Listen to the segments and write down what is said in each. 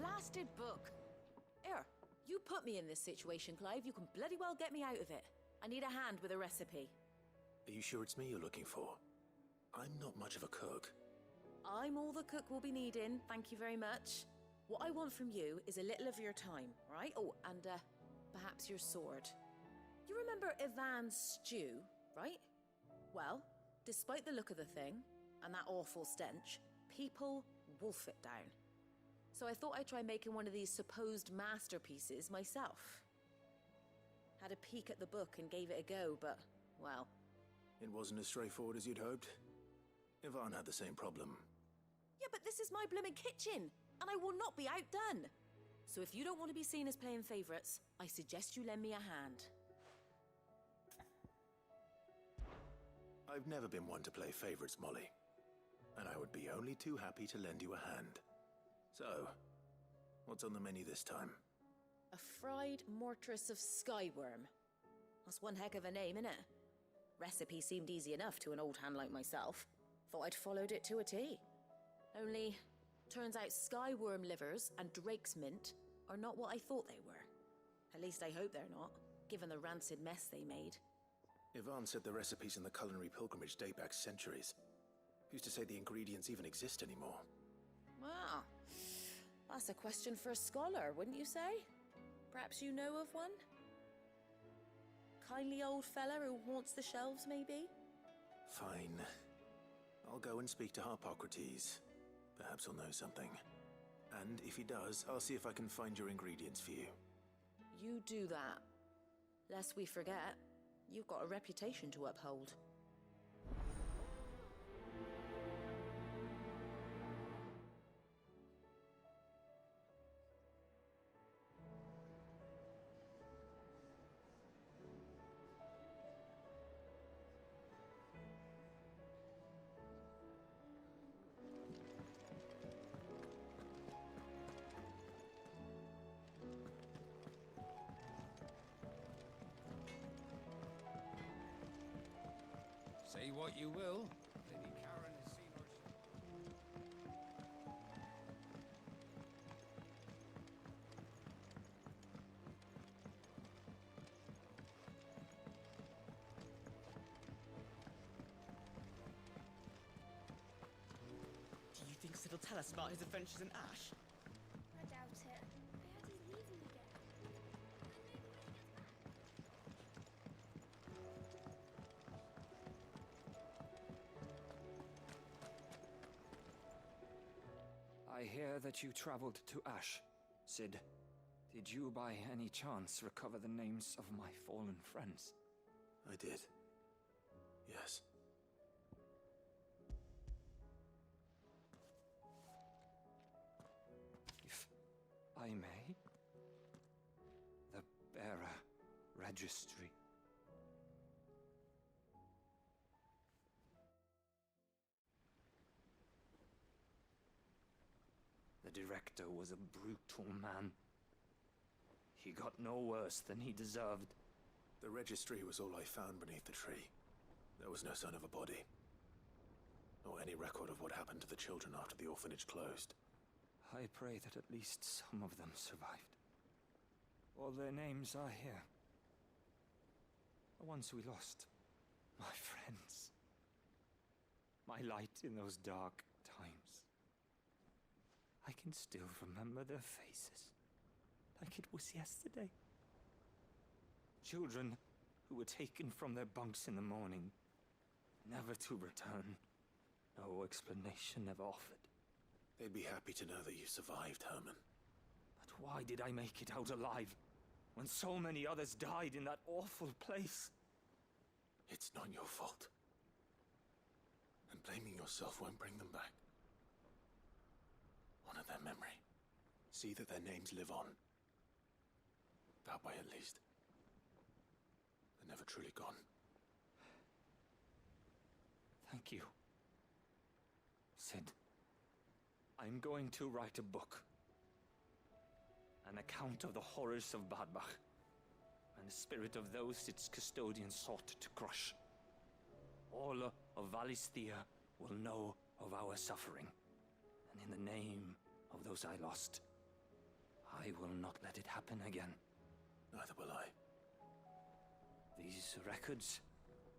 blasted book. Here, you put me in this situation, Clive. You can bloody well get me out of it. I need a hand with a recipe. Are you sure it's me you're looking for? I'm not much of a cook. I'm all the cook will be needing, thank you very much. What I want from you is a little of your time, right? Oh, and perhaps your sword. You remember Ivan's stew, right? Well, despite the look of the thing, and that awful stench, people wolf it down. So I thought I'd try making one of these supposed masterpieces myself. Had a peek at the book and gave it a go, but, well... It wasn't as straightforward as you'd hoped. Ivan had the same problem. Yeah, but this is my blimmin' kitchen, and I will not be outdone. So if you don't want to be seen as playing favourites, I suggest you lend me a hand. I've never been one to play favourites, Molly. And I would be only too happy to lend you a hand. So, what's on the menu this time? A fried mortress of skyworm. That's one heck of a name, innit? Recipe seemed easy enough to an old hand like myself. Thought I'd followed it to a T. Only, turns out skyworm livers and drake's mint are not what I thought they were. At least I hope they're not, given the rancid mess they made. Ivan said the recipes in the culinary pilgrimage date back centuries. Who's to say the ingredients even exist anymore? Well, that's a question for a scholar, wouldn't you say? Perhaps you know of one? Kindly old fella who haunts the shelves, maybe? Fine. I'll go and speak to Harpocrates. Perhaps he'll know something. And if he does, I'll see if I can find your ingredients for you. You do that. Lest we forget, you've got a reputation to uphold. Say what you will, Lady Karen has seen her... Do you think Sid will tell us about his adventures in Ash? I doubt it. I heard he's leaving again. I hear that you traveled to Ash, Sid. Did you by any chance recover the names of my fallen friends? I did. Yes. If I may? The Bearer Registry. The director was a brutal man. He got no worse than he deserved. The registry was all I found beneath the tree. There was no sign of a body. Or any record of what happened to the children after the orphanage closed. I pray that at least some of them survived. All their names are here. The ones we lost. My friends. My light in those dark times. I can still remember their faces, like it was yesterday. Children who were taken from their bunks in the morning, never to return. No explanation ever offered. They'd be happy to know that you survived, Herman. But why did I make it out alive, when so many others died in that awful place? It's not your fault. And blaming yourself won't bring them back. Honor their memory. See that their names live on. That way, at least. They're never truly gone. Thank you, Sid. I'm going to write a book. An account of the horrors of Badbach, and the spirit of those its custodians sought to crush. All of Valisthea will know of our suffering, and in the name of those I lost, I will not let it happen again. Neither will I. These records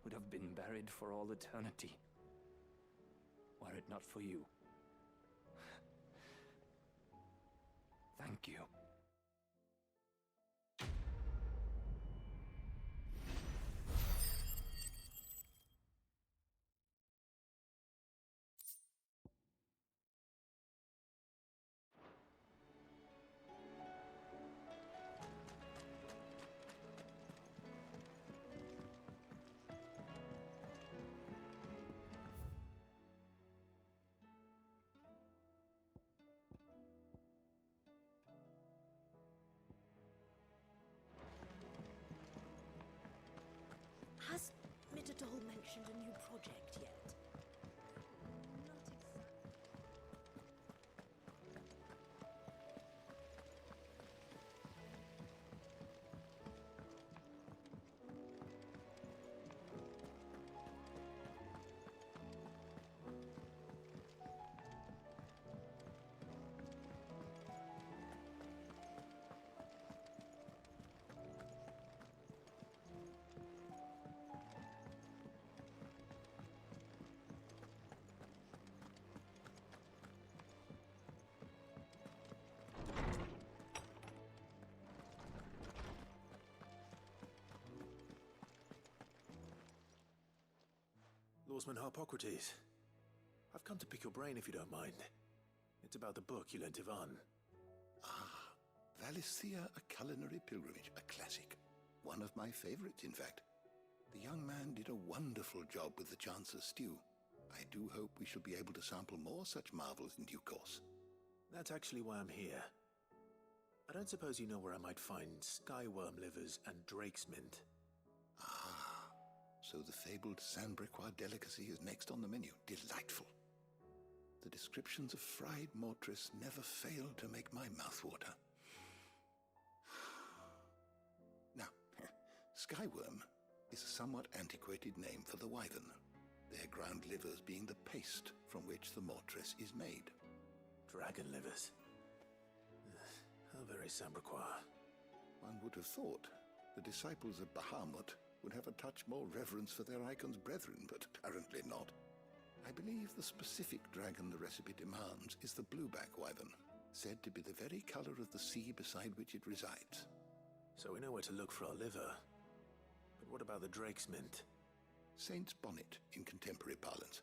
would have been buried for all eternity, were it not for you. Thank you. Has Mitadol mentioned a new project yet? Not exactly. Lawsman Harpocrates. I've come to pick your brain if you don't mind. It's about the book you lent Ivan. Ah, Valisthea, A Culinary Pilgrimage, a classic. One of my favorites, in fact. The young man did a wonderful job with the Chance's stew. I do hope we shall be able to sample more such marvels in due course. That's actually why I'm here. I don't suppose you know where I might find skyworm livers and drake's mint. Ah, so the fabled Sandbrequois delicacy is next on the menu. Delightful. The descriptions of fried mortress never failed to make my mouth water. Now, skyworm is a somewhat antiquated name for the wyvern, their ground livers being the paste from which the mortress is made. Dragon livers. How very Sandbrequois. One would have thought the disciples of Bahamut would have a touch more reverence for their icon's brethren, but apparently not. I believe the specific dragon the recipe demands is the blueback wyvern, said to be the very color of the sea beside which it resides. So we know where to look for our liver. But what about the drake's mint? Saint's bonnet in contemporary parlance,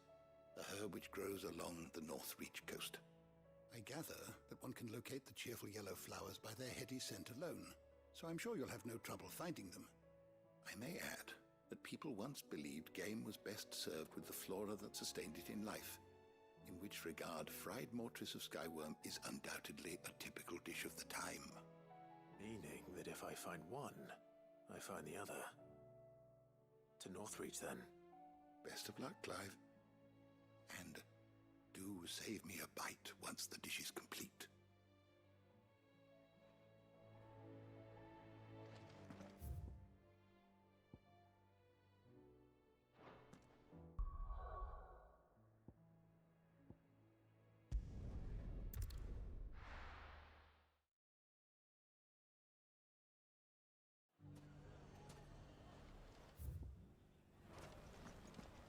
a herb which grows along the North Reach coast. I gather that one can locate the cheerful yellow flowers by their heady scent alone, so I'm sure you'll have no trouble finding them. I may add that people once believed game was best served with the flora that sustained it in life, in which regard fried mortress of skyworm is undoubtedly a typical dish of the time. Meaning that if I find one, I find the other. To Northreach, then. Best of luck, Clive. And do save me a bite once the dish is complete.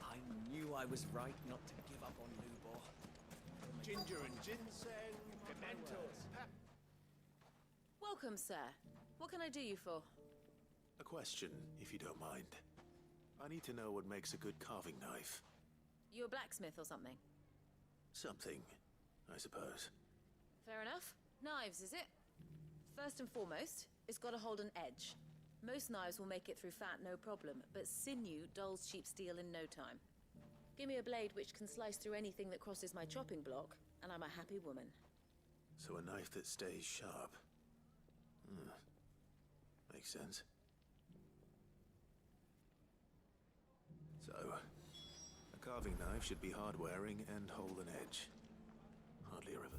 I knew I was right not to give up on Lubor. Ginger and ginseng, pimentos, Welcome, sir. What can I do you for? A question, if you don't mind. I need to know what makes a good carving knife. You a blacksmith or something? Something, I suppose. Fair enough. Knives, is it? First and foremost, it's got to hold an edge. Most knives will make it through fat, no problem, but sinew dulls cheap steel in no time. Give me a blade which can slice through anything that crosses my chopping block, and I'm a happy woman. So a knife that stays sharp. Makes sense. So, a carving knife should be hard-wearing and hold an edge. Hardly a river.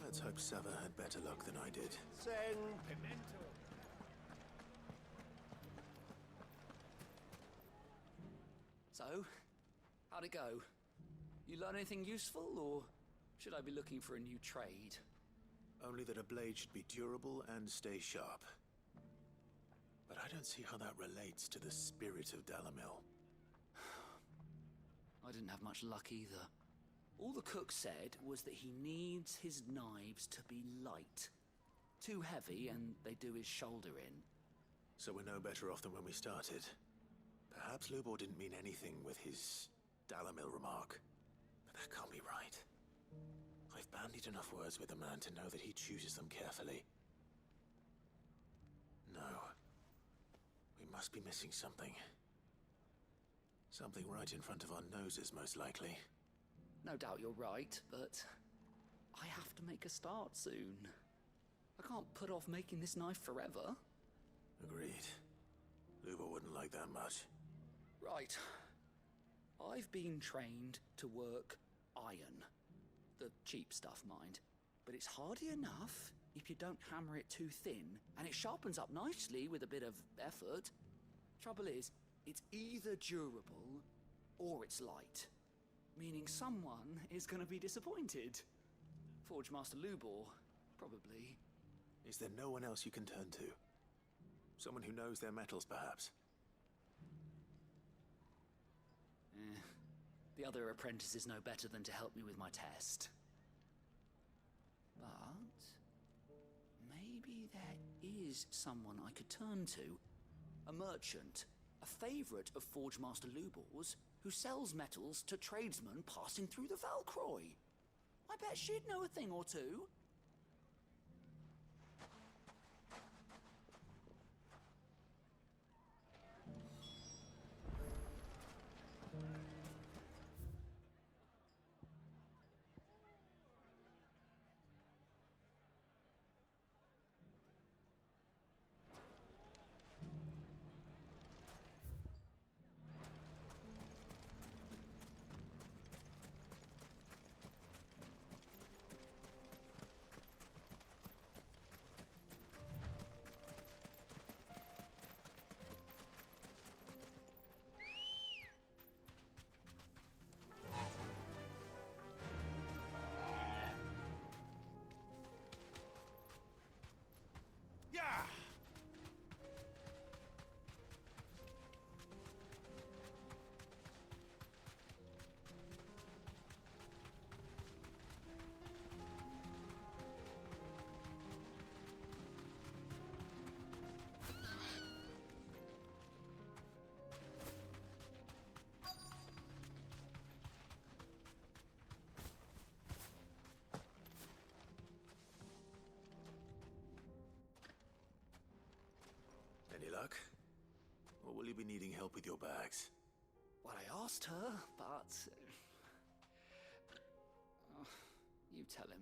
Let's hope Sava had better luck than I did. ginseng, pimento. So, how'd it go? You learn anything useful, or Should I be looking for a new trade? Only that a blade should be durable and stay sharp. But I don't see how that relates to the spirit of Dalamil. I didn't have much luck either. All the cook said was that he needs his knives to be light. Too heavy and they do his shoulder in. So we're no better off than when we started. Perhaps Lubor didn't mean anything with his Dalamil remark. But that can't be right. I've bandied enough words with the man to know that he chooses them carefully. No. We must be missing something. Something right in front of our noses, most likely. No doubt you're right, but I have to make a start soon. I can't put off making this knife forever. Agreed. Lubor wouldn't like that much. Right. I've been trained to work iron. The cheap stuff, mind. But it's hardy enough if you don't hammer it too thin, and it sharpens up nicely with a bit of effort. Trouble is, it's either durable or it's light. Meaning someone is gonna be disappointed. Forge Master Lubor, probably. Is there no one else you can turn to? Someone who knows their metals, perhaps? The other apprentices know better than to help me with my test. But maybe there is someone I could turn to. A merchant, a favorite of Forge Master Lubor's, who sells metals to tradesmen passing through the Valcroy. I bet she'd know a thing or two. Any luck? Or will you be needing help with your bags? Well, I asked her, but... you tell him.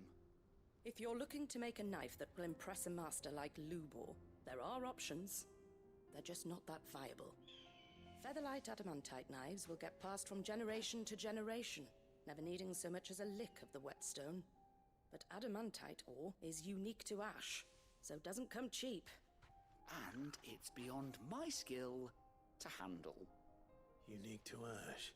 If you're looking to make a knife that will impress a master like Lubor, there are options. They're just not that viable. Featherlight adamantite knives will get passed from generation to generation, never needing so much as a lick of the whetstone. But adamantite ore is unique to ash, so it doesn't come cheap. And it's beyond my skill to handle. Unique to ash.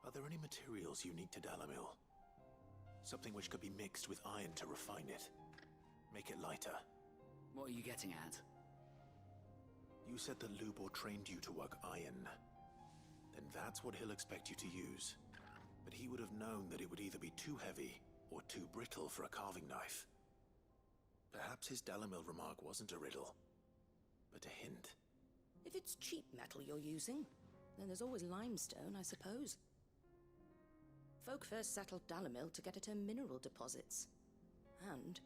Are there any materials unique to Dalamil? Something which could be mixed with iron to refine it. Make it lighter. What are you getting at? You said that Lubor trained you to work iron. Then that's what he'll expect you to use. But he would have known that it would either be too heavy or too brittle for a carving knife. Perhaps his Dalamil remark wasn't a riddle, but a hint. If it's cheap metal you're using, then there's always limestone, I suppose. Folk first settled Dalamil to get at her mineral deposits. And,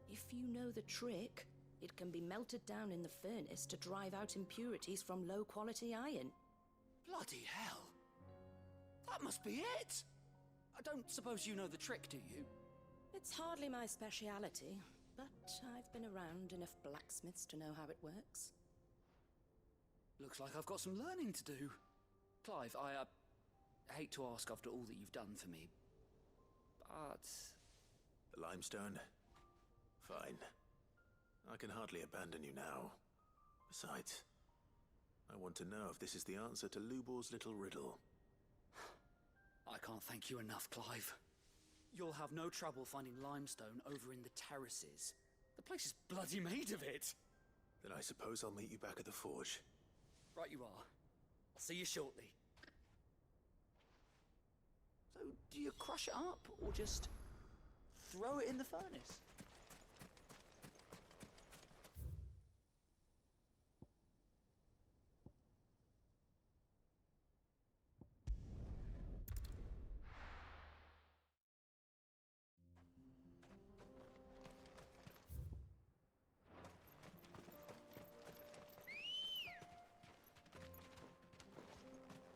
if you know the trick, it can be melted down in the furnace to drive out impurities from low-quality iron. Bloody hell! That must be it! I don't suppose you know the trick, do you? It's hardly my speciality, but I've been around enough blacksmiths to know how it works. Looks like I've got some learning to do. Clive, I hate to ask after all that you've done for me, but... The limestone? Fine. I can hardly abandon you now. Besides, I want to know if this is the answer to Lubor's little riddle. I can't thank you enough, Clive. You'll have no trouble finding limestone over in the terraces. The place is bloody made of it. Then I suppose I'll meet you back at the forge. Right you are. I'll see you shortly. So, do you crush it up, or just throw it in the furnace?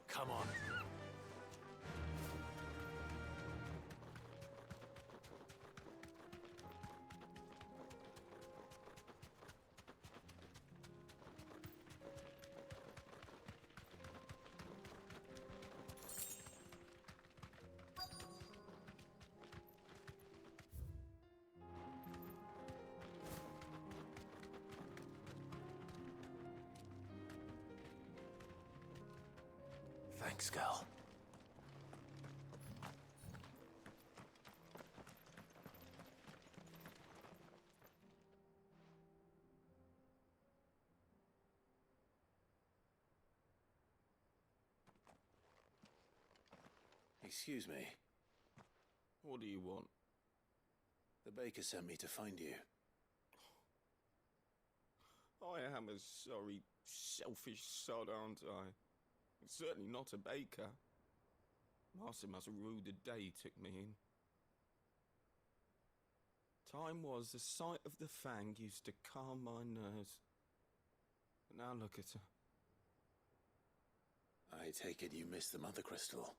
Come on. Thanks, girl. Excuse me. What do you want? The baker sent me to find you. I am a sorry, selfish sod, aren't I? Certainly not a baker. Master must have ruled the day he took me in. Time was the sight of the fang used to calm my nerves. But now look at her. I take it you missed the Mother Crystal.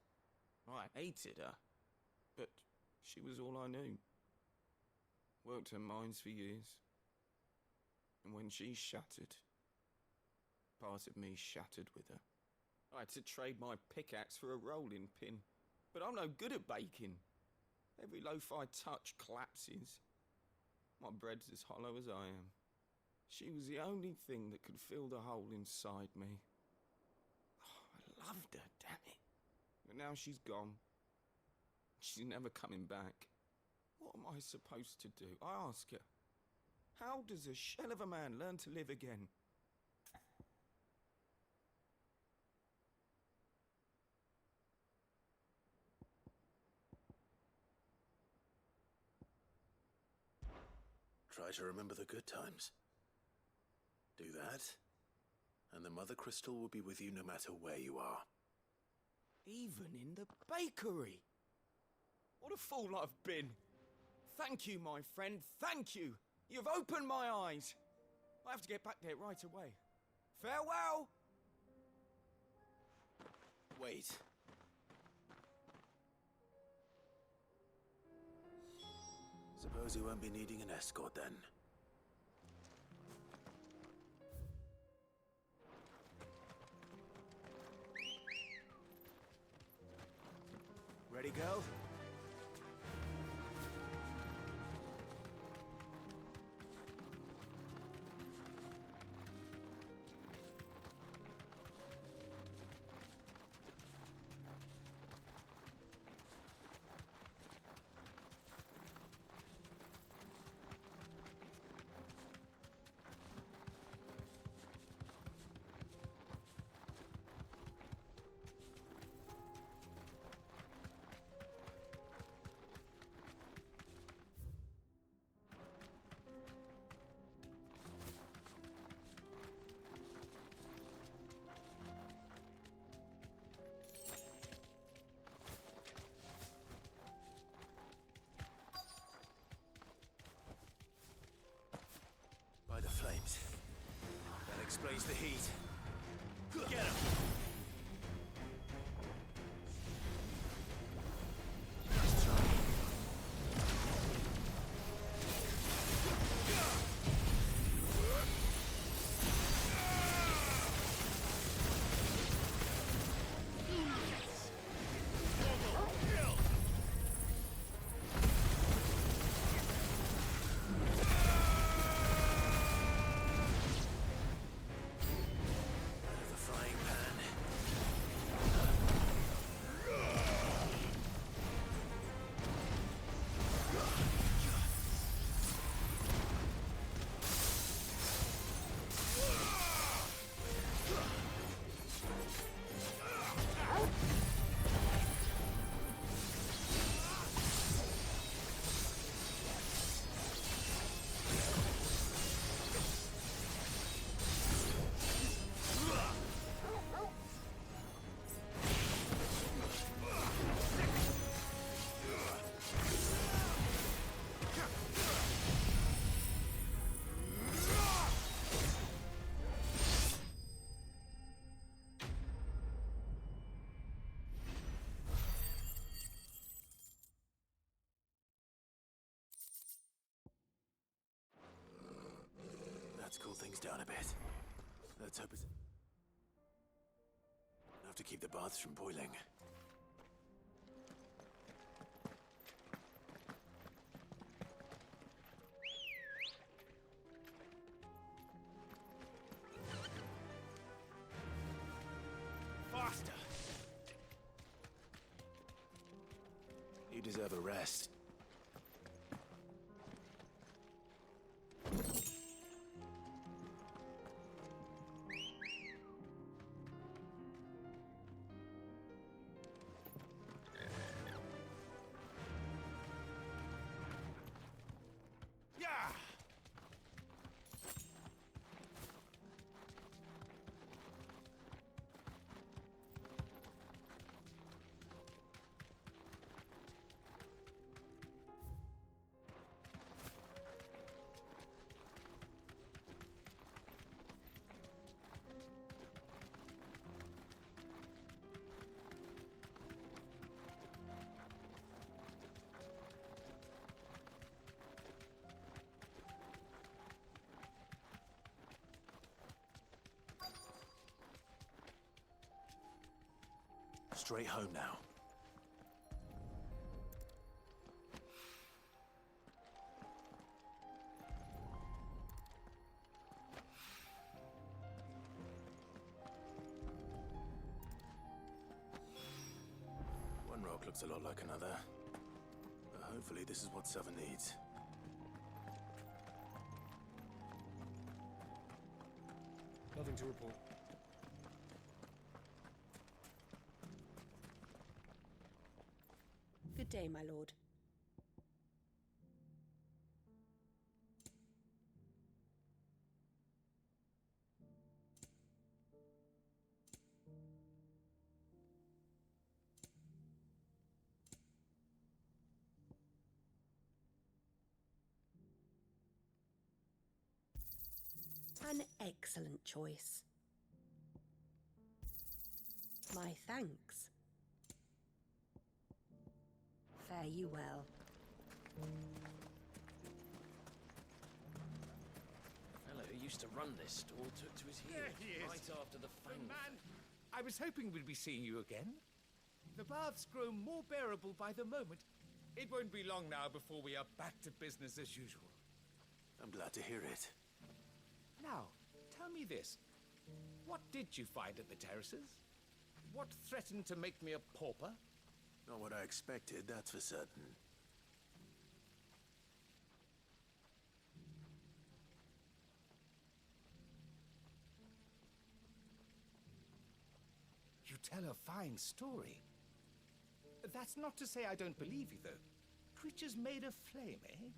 I hated her, but she was all I knew. Worked her mines for years. And when she shattered, part of me shattered with her. I had to trade my pickaxe for a rolling pin, but I'm no good at baking. Every loaf I touch collapses. My bread's as hollow as I am. She was the only thing that could fill the hole inside me. Oh, I loved her, damn it. But now she's gone. She's never coming back. What am I supposed to do? I ask her. How does a shell of a man learn to live again? Try to remember the good times. Do that, and the Mother Crystal will be with you no matter where you are. Even in the bakery. What a fool I've been. Thank you, my friend, thank you. You've opened my eyes. I have to get back there right away. Farewell! Wait. Suppose you won't be needing an escort then. Ready, go? By the flames. That explains the heat. Get him! Nice try. Out of the frying pan down a bit. Let's hope it's enough to keep the baths from boiling. Faster! You deserve a rest. Yeah! Straight home now. One rock looks a lot like another. But hopefully this is what Seven needs. Nothing to report. Good day, my lord. An excellent choice. My thanks. Fare you well. The fellow who used to run this store took to his heels There he is. right after the Good fang. man, I was hoping we'd be seeing you again. The baths grow more bearable by the moment. It won't be long now before we are back to business as usual. I'm glad to hear it. Now, tell me this. What did you find at the terraces? What threatened to make me a pauper? Not what I expected, that's for certain. You tell a fine story. That's not to say I don't believe you, though. Creatures made of flame, eh?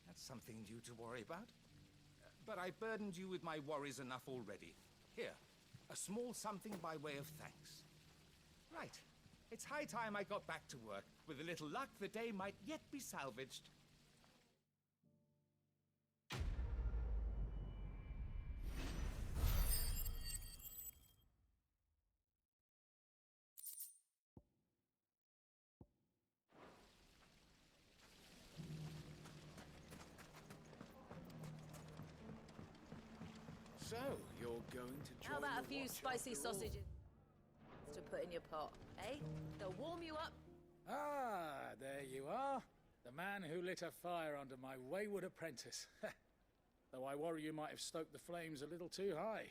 That's something new to worry about. But I burdened you with my worries enough already. Here, a small something by way of thanks. Right. It's high time I got back to work. With a little luck, the day might yet be salvaged. So, you're going to join How about a the few watch spicy after all? sausages to put in your pot, eh? They'll warm you up. Ah, there you are. The man who lit a fire under my wayward apprentice. Though I worry you might have stoked the flames a little too high.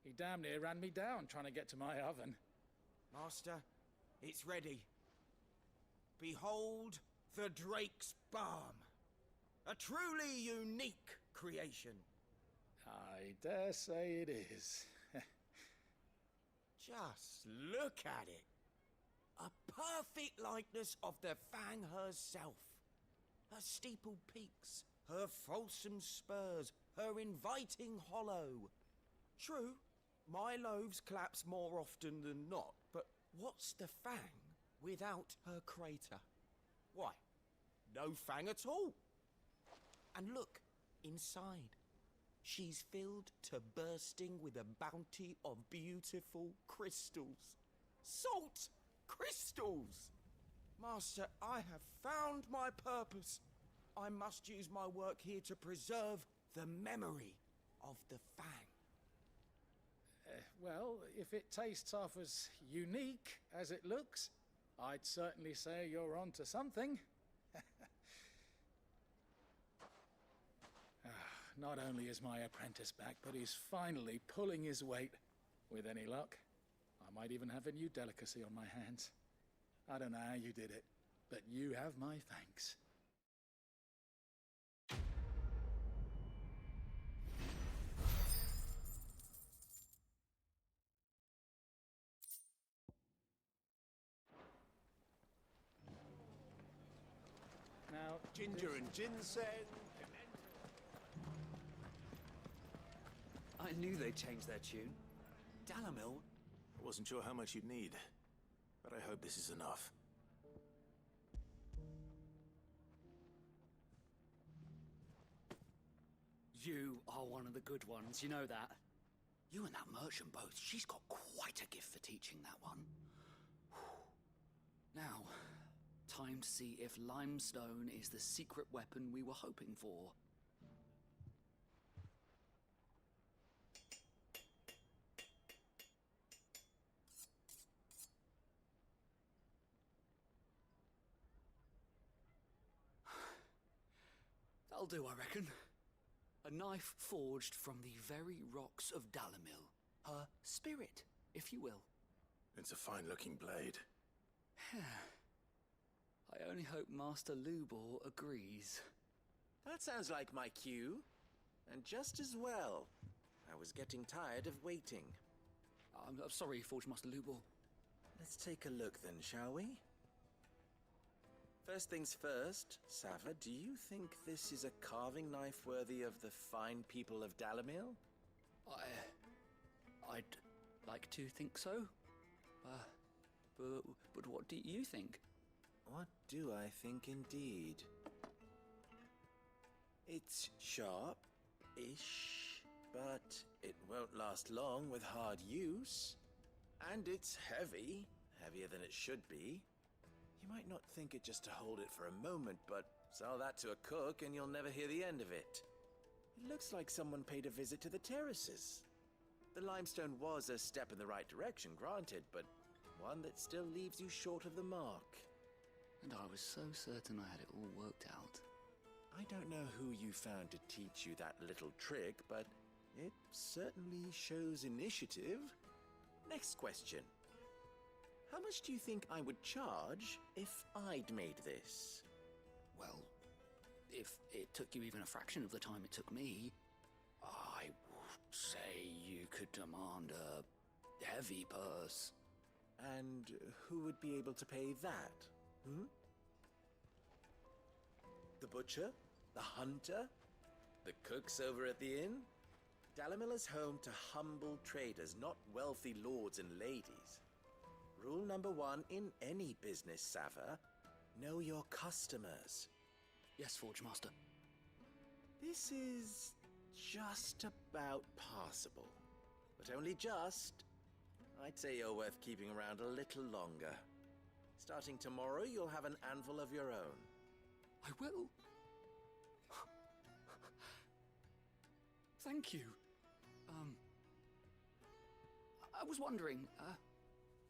He damn near ran me down trying to get to my oven. Master, it's ready. Behold the Drake's Balm. A truly unique creation. I dare say it is. Just look at it. A perfect likeness of the Fang herself. Her steepled peaks, her fulsome spurs, her inviting hollow. True, my loaves collapse more often than not, but what's the Fang without her crater? Why, no Fang at all. And look, inside. She's filled to bursting with a bounty of beautiful crystals. Salt crystals! Master, I have found my purpose. I must use my work here to preserve the memory of the Fang? Well, if it tastes half as unique as it looks, I'd certainly say you're onto something. Not only is my apprentice back, but he's finally pulling his weight. With any luck, I might even have a new delicacy on my hands. I don't know how you did it, but you have my thanks. Now, Ginger and ginseng. I knew they'd change their tune. Dalamil? I wasn't sure how much you'd need, but I hope this is enough. You are one of the good ones, you know that? You and that merchant both, she's got quite a gift for teaching that one. Now, time to see if limestone is the secret weapon we were hoping for. That'll do, I reckon. A knife forged from the very rocks of Dalamil. Her spirit, if you will. It's a fine-looking blade. I only hope Master Lubor agrees. That sounds like my cue. And just as well. I was getting tired of waiting. I'm sorry, Forge Master Lubor. Let's take a look then, shall we? First things first, Sava, do you think this is a carving knife worthy of the fine people of Dalamil? I'd like to think so. But what do you think? What do I think indeed? It's sharp-ish, but it won't last long with hard use. And it's heavy, heavier than it should be. You might not think it just to hold it for a moment, but sell that to a cook and you'll never hear the end of it. It looks like someone paid a visit to the terraces. The limestone was a step in the right direction, granted, but one that still leaves you short of the mark. And I was so certain I had it all worked out. I don't know who you found to teach you that little trick, but it certainly shows initiative. Next question. How much do you think I would charge if I'd made this? Well, if it took you even a fraction of the time it took me, I would say you could demand a heavy purse. And who would be able to pay that? The butcher? The hunter? The cooks over at the inn? Dalamil is home to humble traders, not wealthy lords and ladies. Rule number 1 in any business, Sava, know your customers. Yes, Forge Master. This is just about passable. But only just. I'd say you're worth keeping around a little longer. Starting tomorrow, you'll have an anvil of your own. I will. Thank you. I was wondering,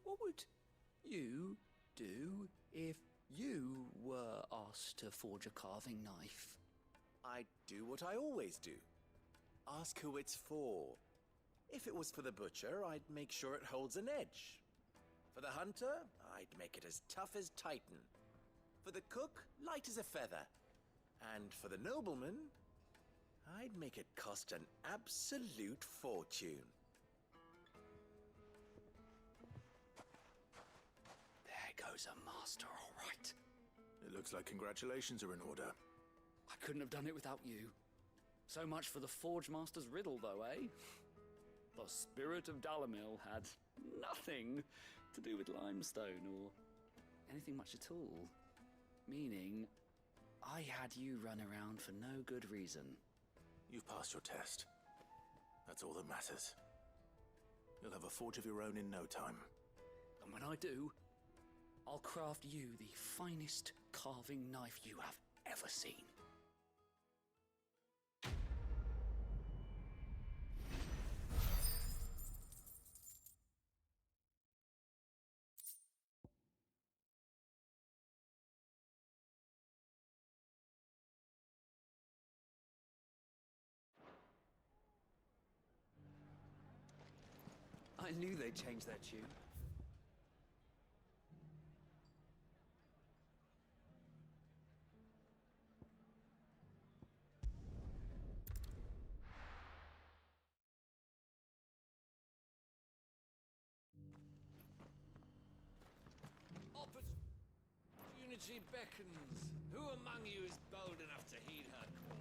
what would you do if you were asked to forge a carving knife? I'd do what I always do. Ask who it's for. If it was for the butcher, I'd make sure it holds an edge. For the hunter, I'd make it as tough as Titan. For the cook, light as a feather. And for the nobleman, I'd make it cost an absolute fortune. There goes a master, all right. It looks like congratulations are in order. I couldn't have done it without you. So much for the Forge Master's riddle, though, eh? The spirit of Dalamil had nothing to do with limestone or anything much at all. Meaning, I had you run around for no good reason. You've passed your test. That's all that matters. You'll have a forge of your own in no time. And when I do, I'll craft you the finest carving knife you have ever seen. I knew they'd change their tune. Opportunity beckons. Who among you is bold enough to heed her call?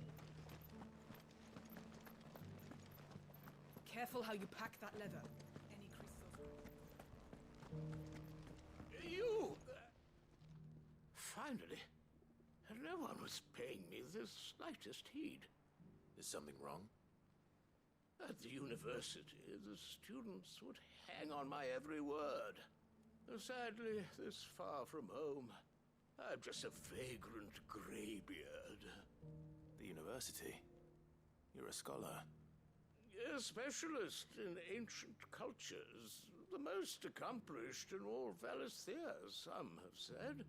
Careful how you pack that leather. Any crystals? You! Finally. No one was paying me the slightest heed. Is something wrong? At the university, the students would hang on my every word. Sadly, this far from home, I'm just a vagrant greybeard. The university? You're a scholar. A specialist in ancient cultures. The most accomplished in all Valisthea, some have said.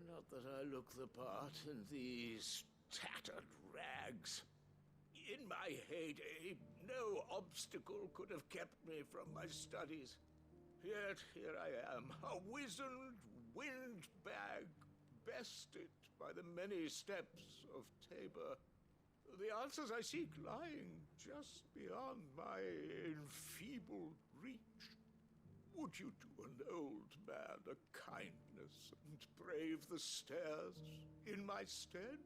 Not that I look the part in these tattered rags. In my heyday, no obstacle could have kept me from my studies. Yet here I am, a wizened windbag, bested by the many steps of Tabor. The answers I seek lying just beyond my enfeebled reach. Would you do an old man a kindness and brave the stairs in my stead?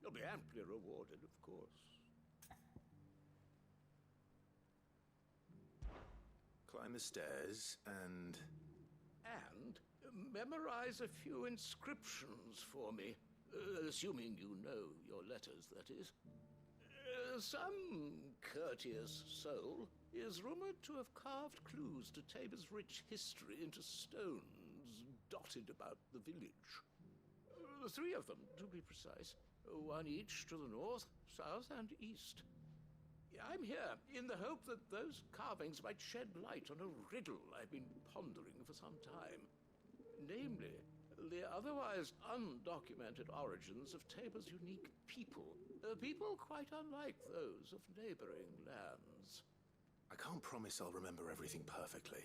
You'll be amply rewarded, of course. Climb the stairs and... And memorize a few inscriptions for me. Assuming you know your letters, that is. Some courteous soul is rumored to have carved clues to Tabor's rich history into stones dotted about the village. 3 of them, to be precise. 1 each to the north, south, and east. I'm here in the hope that those carvings might shed light on a riddle I've been pondering for some time. Namely, the otherwise undocumented origins of Tabor's unique people. People quite unlike those of neighboring lands. I can't promise I'll remember everything perfectly.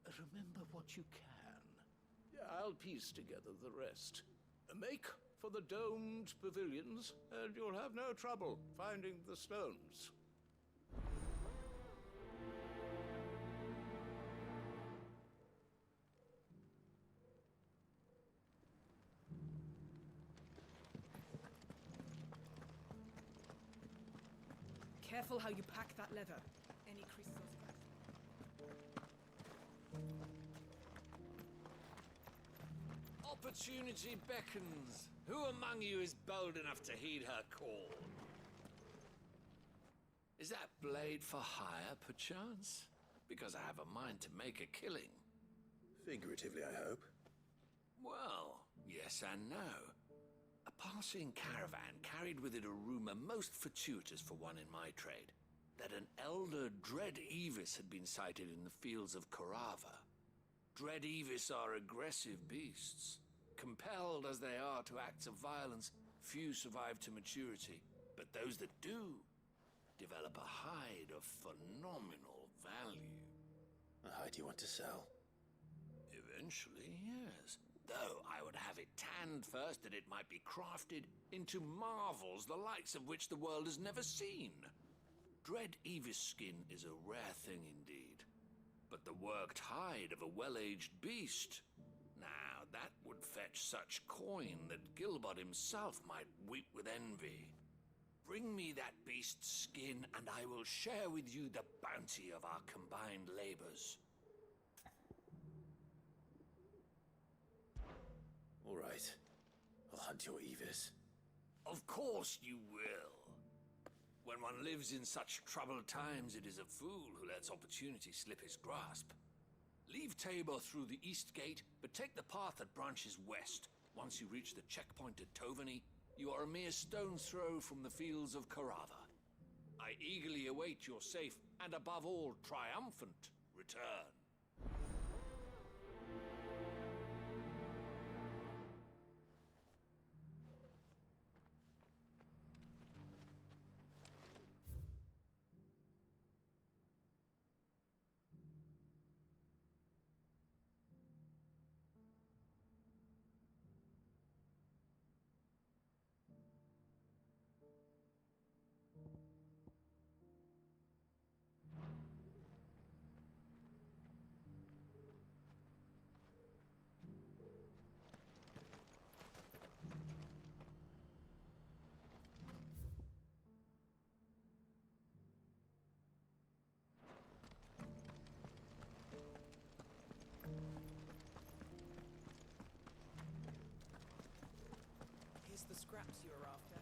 Remember what you can. I'll piece together the rest. Make for the domed pavilions, and you'll have no trouble finding the stones. Careful how you pack that leather. Any crystals? Opportunity beckons. Who among you is bold enough to heed her call? Is that blade for hire, perchance? Because I have a mind to make a killing. Figuratively, I hope. Well, yes and no. A passing caravan carried with it a rumor most fortuitous for one in my trade, that an elder Dread Evis had been sighted in the fields of Corava. Dread Evis are aggressive beasts. Compelled as they are to acts of violence, few survive to maturity, but those that do develop a hide of phenomenal value. A hide you want to sell? Eventually, yes. Though I would have it tanned first that it might be crafted into marvels the likes of which the world has never seen. Dread Evis skin is a rare thing indeed. But the worked hide of a well-aged beast... Now, that would fetch such coin that Gilbert himself might weep with envy. Bring me that beast's skin, and I will share with you the bounty of our combined labors. All right. I'll hunt your Evis. Of course you will. When one lives in such troubled times, it is a fool who lets opportunity slip his grasp. Leave Tabor through the east gate, but take the path that branches west. Once you reach the checkpoint at Tovany, you are a mere stone's throw from the fields of Corava. I eagerly await your safe, and above all, triumphant return. scraps you were after.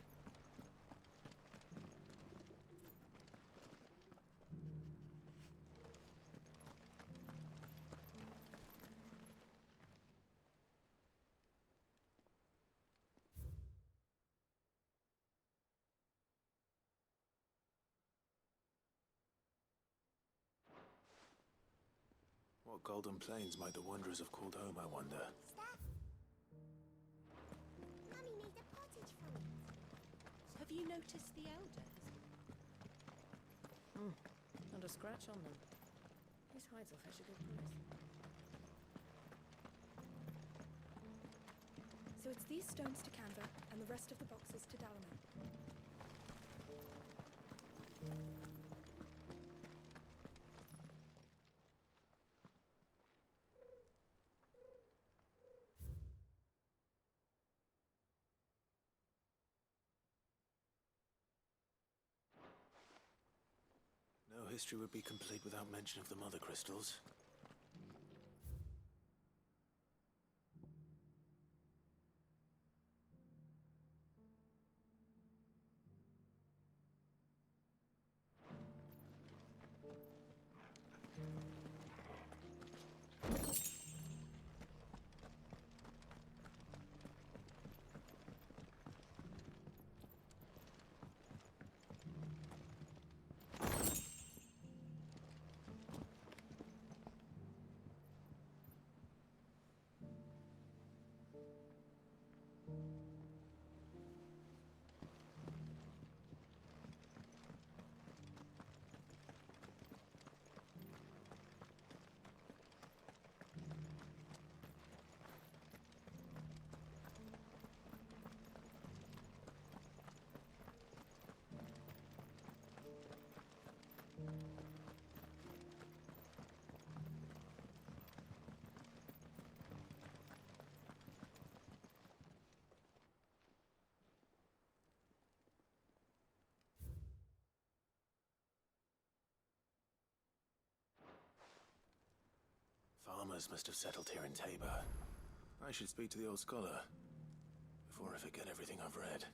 What golden plains might the wanderers have called home, I wonder? Steph! Mummy made a pottage from it. Have you noticed the elder? Not a scratch on them. These hides will fetch a good price. So it's these stones to Canva, and the rest of the boxes to Dalaman. No history would be complete without mention of the mother crystals. Farmers must have settled here in Tabor. I should speak to the old scholar before I forget everything I've read.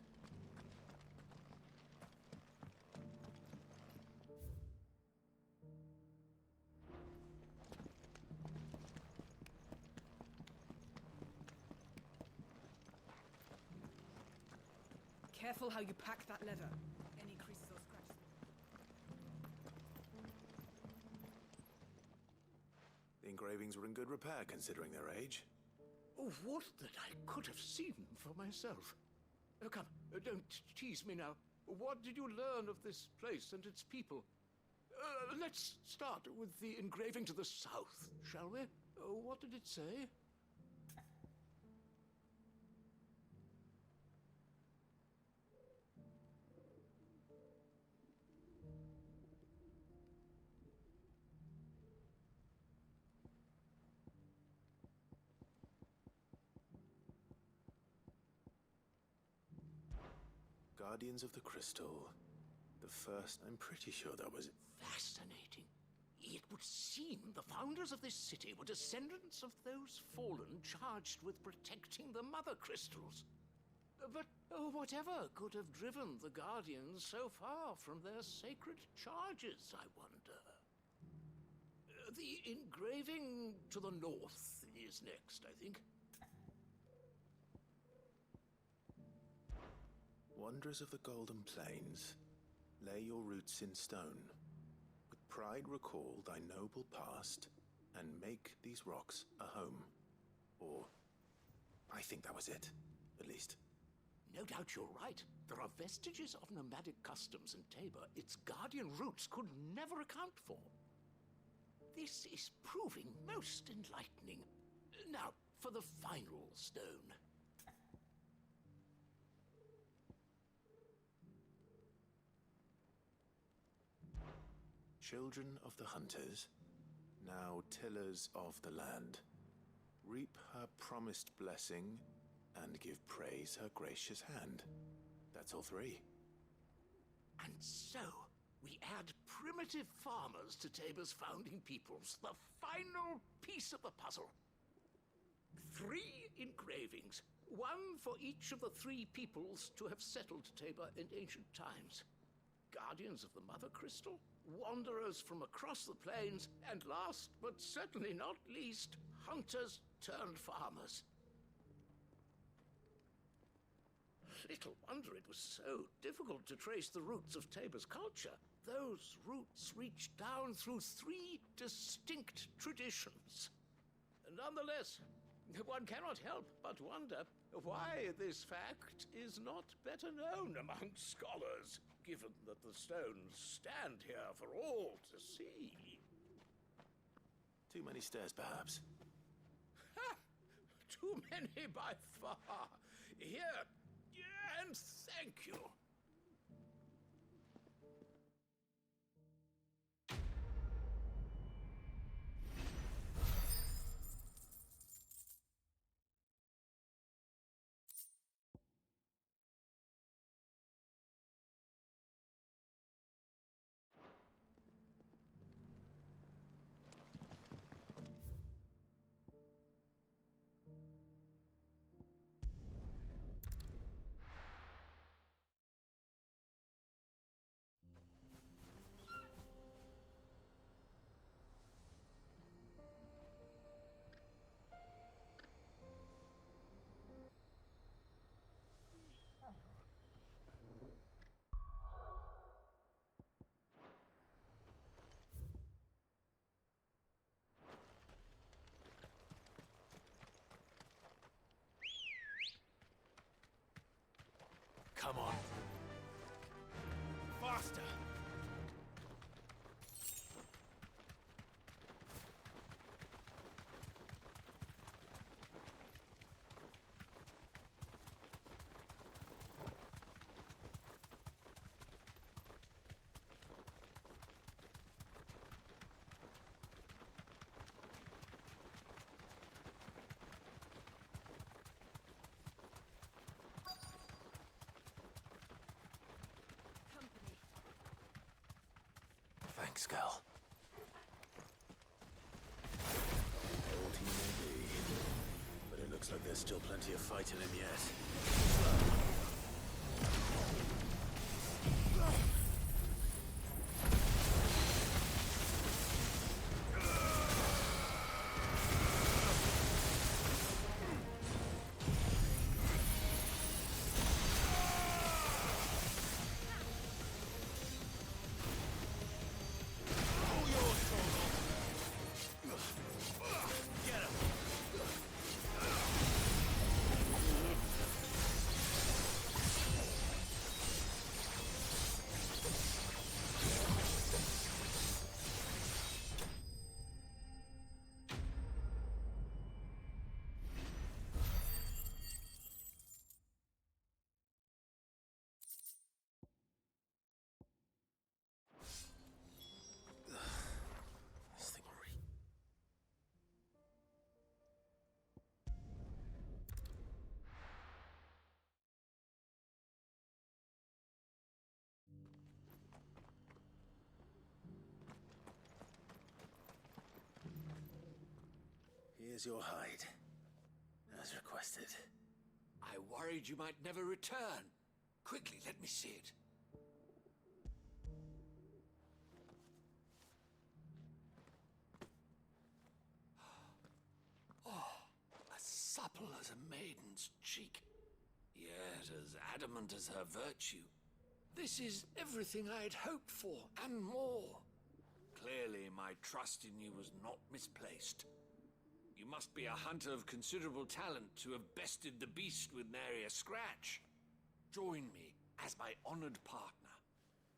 Careful how you pack that leather. Any creases or scratches. The engravings were in good repair considering their age. Oh, would that I could have seen for myself. Oh, come, don't tease me now. What did you learn of this place and its people? Let's start with the engraving to the south, shall we? What did it say? Guardians of the Crystal. The first, I'm pretty sure that was it. Fascinating. It would seem the founders of this city were descendants of those fallen charged with protecting the mother crystals. But whatever could have driven the Guardians so far from their sacred charges, I wonder? The engraving to the north is next, I think. Wanderers of the Golden Plains, lay your roots in stone. With pride recall thy noble past, and make these rocks a home. Or, I think that was it, at least. No doubt you're right. There are vestiges of nomadic customs in Tabor its guardian roots could never account for. This is proving most enlightening. Now, for the final stone. Children of the hunters, now tillers of the land, reap her promised blessing and give praise her gracious hand. That's all three. And so, we add primitive farmers to Tabor's founding peoples, the final piece of the puzzle. 3 engravings, one for each of the 3 peoples to have settled Tabor in ancient times. Guardians of the Mother Crystal, wanderers from across the plains, and last but certainly not least, hunters turned farmers. Little wonder it was so difficult to trace the roots of Tabor's culture. Those roots reach down through 3 distinct traditions. Nonetheless, one cannot help but wonder why this fact is not better known among scholars, given that the stones stand here for all to see. Too many stairs, perhaps. Ha! Too many by far. Here, and thank you. Come on. Faster! Thanks, girl. Old he may be, but it looks like there's still plenty of fight in him yet. Here's your hide, as requested. I worried you might never return. Quickly, let me see it. Oh, as supple as a maiden's cheek, yet as adamant as her virtue. This is everything I'd hoped for, and more. Clearly, my trust in you was not misplaced. You must be a hunter of considerable talent to have bested the beast with nary a scratch. Join me as my honored partner.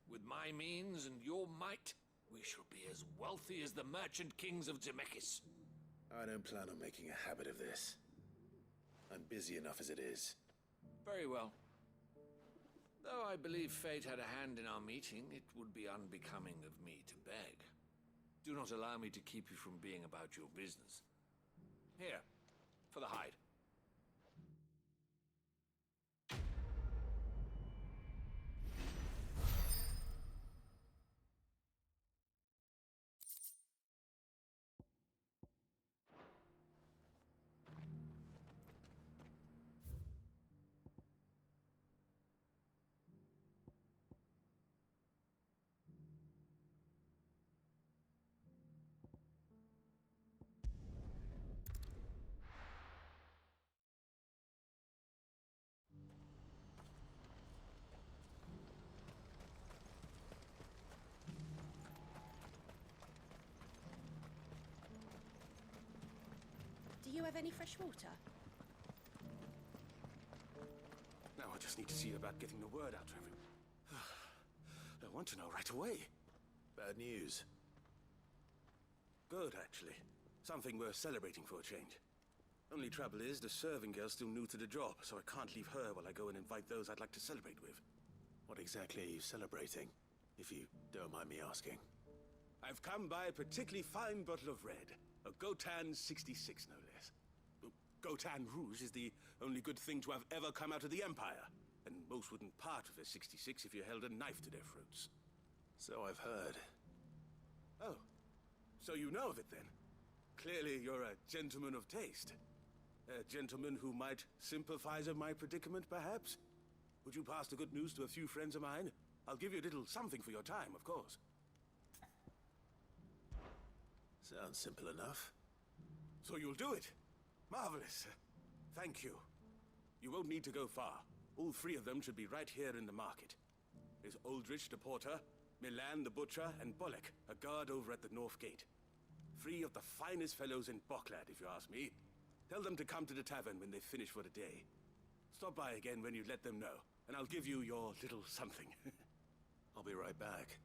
With my means and your might, we shall be as wealthy as the merchant kings of Zemeckis. I don't plan on making a habit of this. I'm busy enough as it is. Very well. Though I believe fate had a hand in our meeting, it would be unbecoming of me to beg. Do not allow me to keep you from being about your business. Here, for the hide. have any fresh water? Now I just need to see about getting the word out to everyone. I want to know right away. Bad news. Good, actually. Something worth celebrating for a change. Only trouble is, the serving girl's still new to the job, so I can't leave her while I go and invite those I'd like to celebrate with. What exactly are you celebrating, if you don't mind me asking? I've come by a particularly fine bottle of red. A Gotan 66, no less. Gotan Rouge is the only good thing to have ever come out of the Empire, and most wouldn't part with a 66 if you held a knife to their throats. So I've heard. Oh, so you know of it then? Clearly you're a gentleman of taste. A gentleman who might sympathize with my predicament, perhaps? Would you pass the good news to a few friends of mine? I'll give you a little something for your time, of course. Sounds simple enough. So you'll do it? Marvelous. Thank you. You won't need to go far. All three of them should be right here in the market. There's Aldrich the porter, Milan the butcher, and Bullock, a guard over at the north gate. Three of the finest fellows in Boklad, if you ask me. Tell them to come to the tavern when they finish for the day. Stop by again when you let them know, and I'll give you your little something. I'll be right back.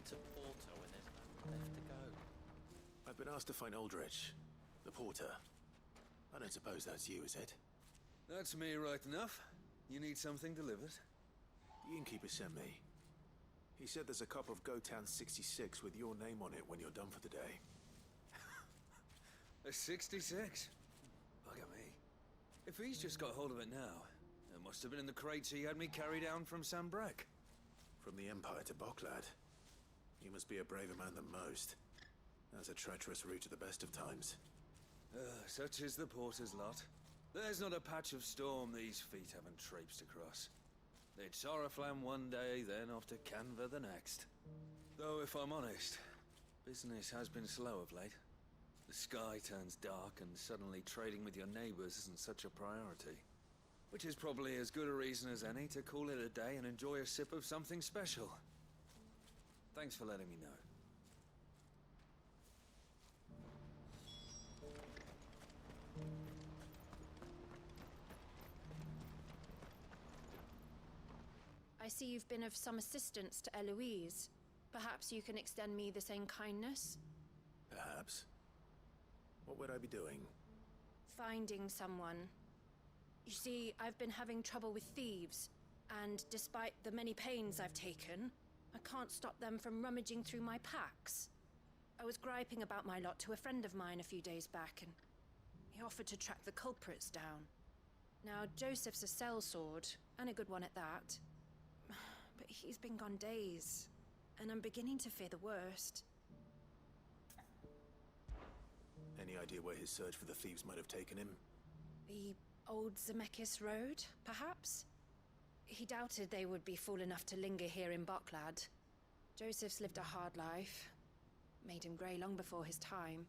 To Porto when there's no left to go. I've been asked to find Aldrich, the porter. I don't suppose that's you, is it? That's me right enough. You need something delivered? The innkeeper sent me. He said there's a cup of Gotan 66 with your name on it when you're done for the day. A 66? Bugger me. If he's just got hold of it now, it must have been in the crates he had me carry down from Sambrek. From the Empire to Boklad. You must be a braver man than most. That's a treacherous route at the best of times. Such is the porter's lot. There's not a patch of storm these feet haven't traipsed across. It's Oriflamme one day, then off to Canva the next. Though, if I'm honest, business has been slow of late. The sky turns dark, and suddenly trading with your neighbors isn't such a priority. Which is probably as good a reason as any to call it a day and enjoy a sip of something special. Thanks for letting me know. I see you've been of some assistance to Eloise. Perhaps you can extend me the same kindness? Perhaps. What would I be doing? Finding someone. You see, I've been having trouble with thieves, and despite the many pains I've taken, I can't stop them from rummaging through my packs. I was griping about my lot to a friend of mine a few days back, and he offered to track the culprits down. Now, Joseph's a sellsword, and a good one at that. But he's been gone days, and I'm beginning to fear the worst. Any idea where his search for the thieves might have taken him? The old Zemeckis Road, perhaps? He doubted they would be fool enough to linger here in Boklad. Joseph's lived a hard life. Made him grey long before his time.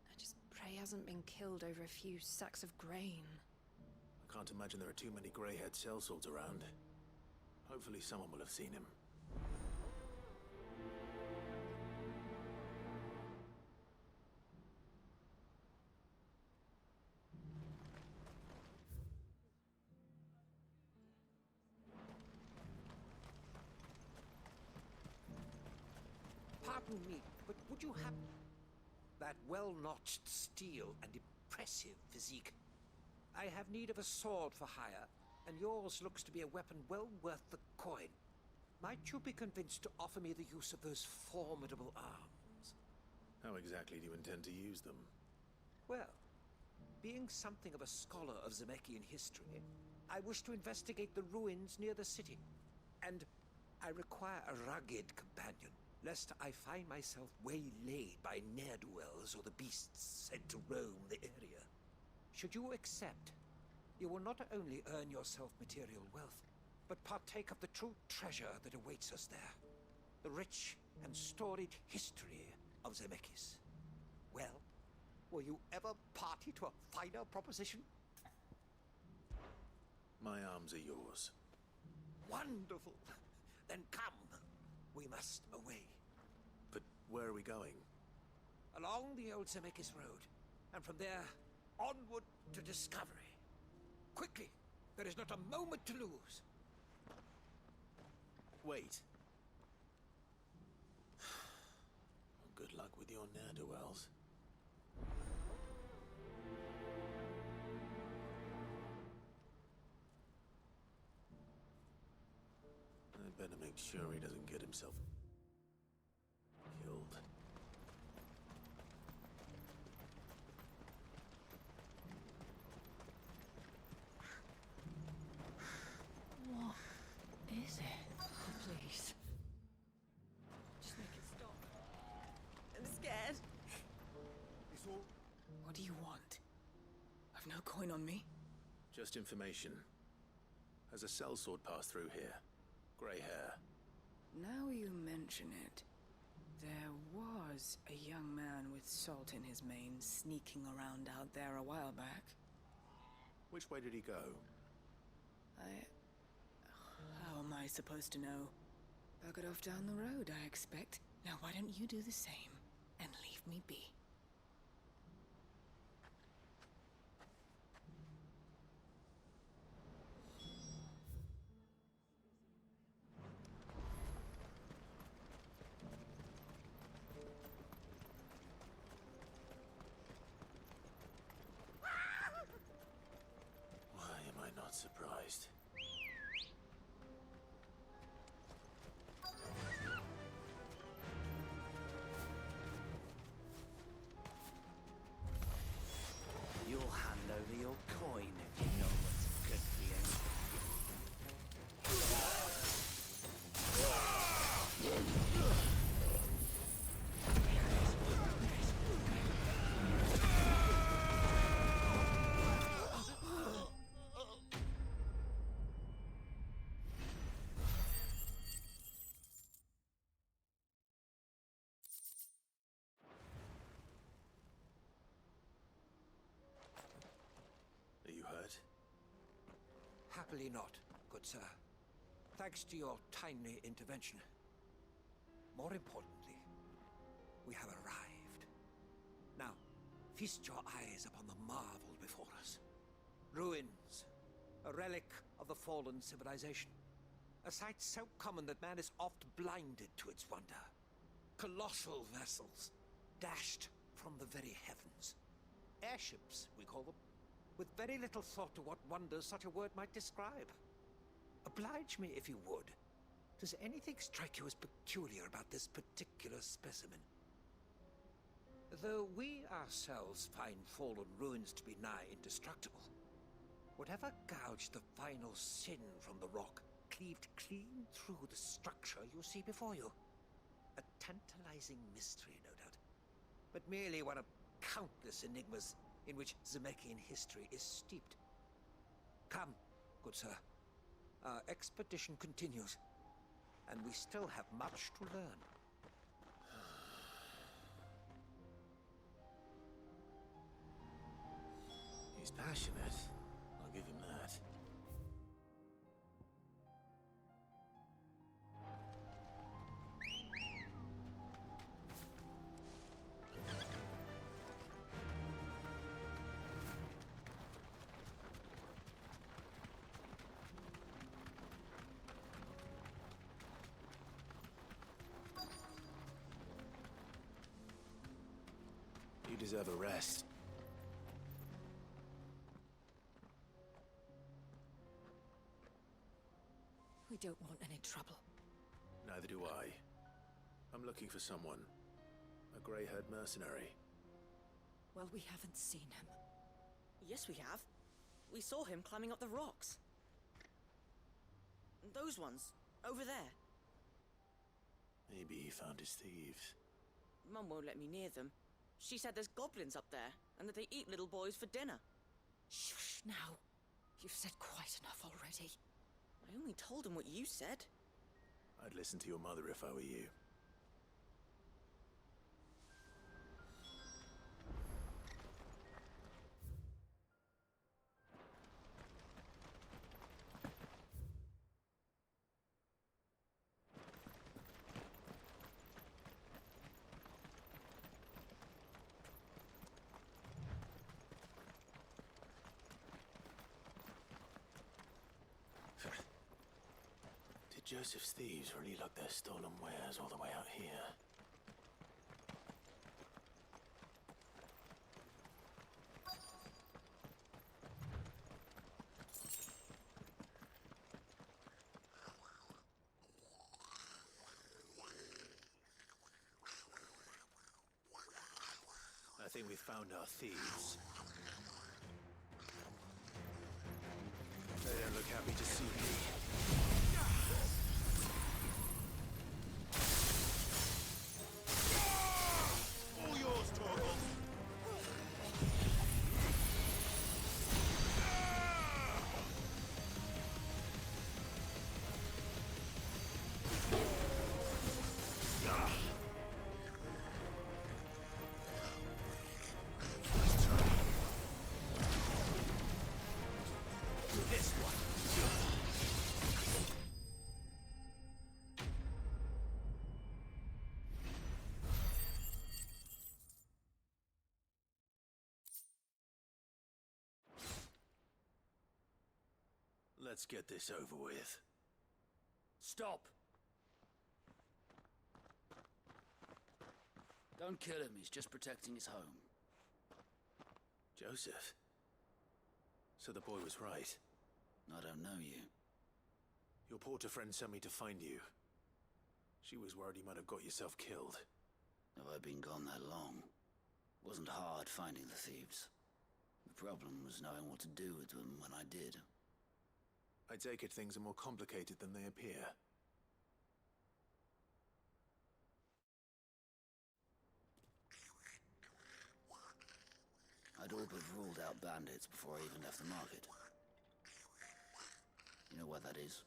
I just pray he hasn't been killed over a few sacks of grain. I can't imagine there are too many grey-haired sellswords around. Hopefully someone will have seen him. Pardon me, but would you have that well-notched steel and impressive physique? I have need of a sword for hire, and yours looks to be a weapon well worth the coin. Might you be convinced to offer me the use of those formidable arms? How exactly do you intend to use them? Well, being something of a scholar of Zemekian history, I wish to investigate the ruins near the city, and I require a rugged companion, lest I find myself waylaid by ne'er-do-wells or the beasts sent to roam the area. Should you accept, you will not only earn yourself material wealth, but partake of the true treasure that awaits us there. The rich and storied history of Zemeckis. Well, were you ever party to a finer proposition? My arms are yours. Wonderful! Then come. We must away. But where are we going? Along the old Zemeckis Road, and from there, onward to discovery. Quickly! There is not a moment to lose. Wait. Good luck with your ne'er-do-wells. I better make sure he doesn't get himself killed. What is it? Oh, please. Just make it stop. I'm scared. What do you want? I've no coin on me. Just information. Has a sellsword passed through here? Grey hair. Now you mention it, there was a young man with salt in his mane sneaking around out there a while back. Which way did he go? How am I supposed to know? Buggered off down the road, I expect. Now why don't you do the same and leave me be? Why am I not surprised? You'll hand over your coin if you know what's good for you. Are you hurt? Happily not, good sir. Thanks to your timely intervention. More importantly, we have arrived. Now, feast your eyes upon the marvel before us. Ruins, a relic of the fallen civilization. A sight so common that man is oft blinded to its wonder. Colossal vessels, dashed from the very heavens. Airships, we call them, with very little thought to what wonders such a word might describe. Oblige me if you would. Does anything strike you as peculiar about this particular specimen? Though we ourselves find fallen ruins to be nigh indestructible, whatever gouged the final sin from the rock cleaved clean through the structure you see before you. A tantalizing mystery, no doubt, but merely one of countless enigmas in which Zemeckis history is steeped. Come, good sir. Our expedition continues, and we still have much to learn. He's passionate. I'll give him that. You deserve a rest. We don't want any trouble. Neither do I. I'm looking for someone. A grey-haired mercenary. Well, we haven't seen him. Yes, we have. We saw him climbing up the rocks. Those ones, over there. Maybe he found his thieves. Mum won't let me near them. She said there's goblins up there, and that they eat little boys for dinner. Shush now. You've said quite enough already. I only told him what you said. I'd listen to your mother if I were you. Did Joseph's thieves really lug their stolen wares all the way out here? I think we've found our thieves. They don't look happy to see me. All yours, Torgal! This one. Let's get this over with. Stop! Don't kill him, he's just protecting his home. Joseph? So the boy was right. I don't know you. Your porter friend sent me to find you. She was worried you might have got yourself killed. Have I been gone that long? Wasn't hard finding the thieves. The problem was knowing what to do with them when I did. I take it things are more complicated than they appear. I'd all but ruled out bandits before I even left the market. You know why that is?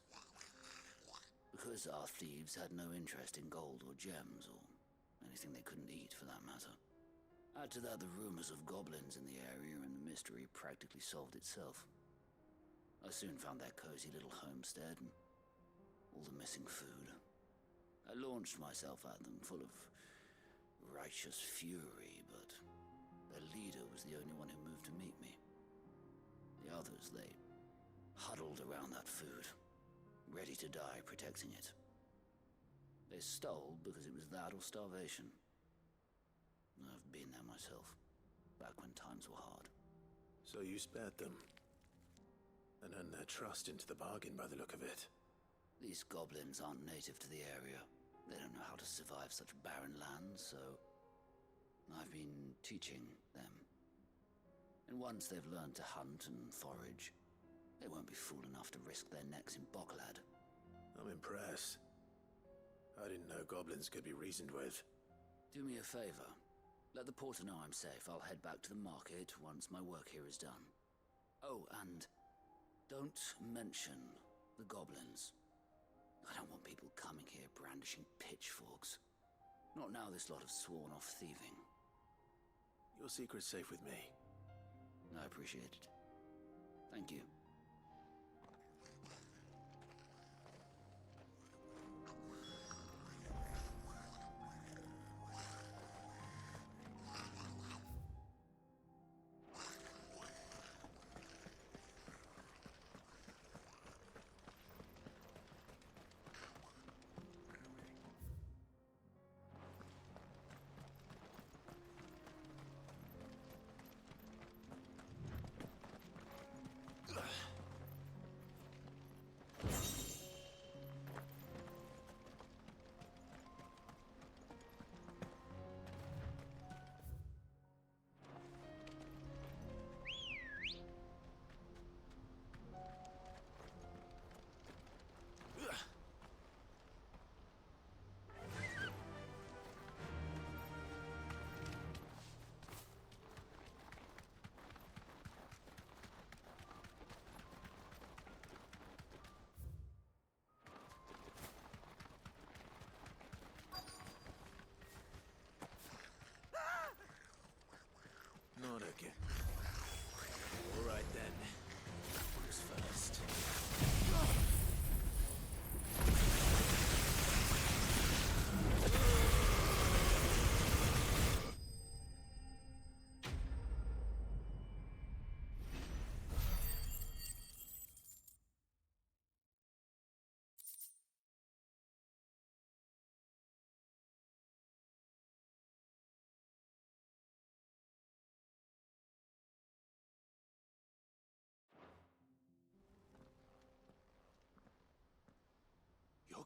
Because our thieves had no interest in gold or gems, or anything they couldn't eat for that matter. Add to that the rumors of goblins in the area, and the mystery practically solved itself. I soon found their cozy little homestead, and all the missing food. I launched myself at them, full of righteous fury, but their leader was the only one who moved to meet me. The others, they huddled around that food, ready to die protecting it. They stole because it was that or starvation. I've been there myself, back when times were hard. So you spared them? And earned their trust into the bargain by the look of it. These goblins aren't native to the area. They don't know how to survive such barren lands, so I've been teaching them. And once they've learned to hunt and forage, they won't be fool enough to risk their necks in Bocklad. I'm impressed. I didn't know goblins could be reasoned with. Do me a favor. Let the porter know I'm safe. I'll head back to the market once my work here is done. Oh, and don't mention the goblins. I don't want people coming here brandishing pitchforks. Not now this lot have sworn off thieving. Your secret's safe with me. I appreciate it. Thank you. Ugh.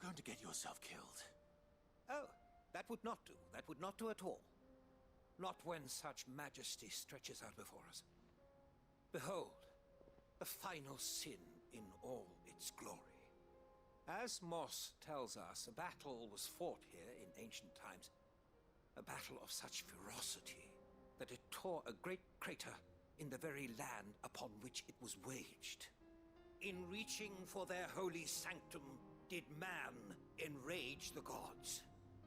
going to get yourself killed. Oh, that would not do. That would not do at all. Not when such majesty stretches out before us. Behold, the final sin in all its glory. As Moss tells us, a battle was fought here in ancient times. A battle of such ferocity that it tore a great crater in the very land upon which it was waged. In reaching for their holy sanctum, did man enrage the gods,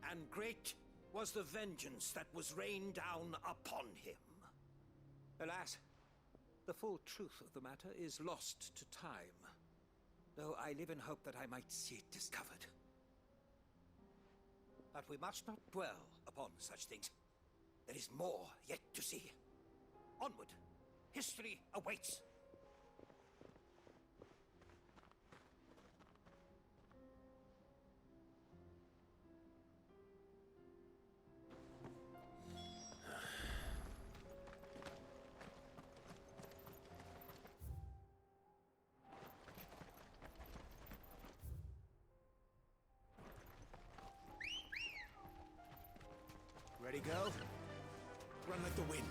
and great was the vengeance that was rained down upon him. Alas, the full truth of the matter is lost to time, though I live in hope that I might see it discovered. But we must not dwell upon such things. There is more yet to see. Onward! History awaits! Ready, go? Run like the wind.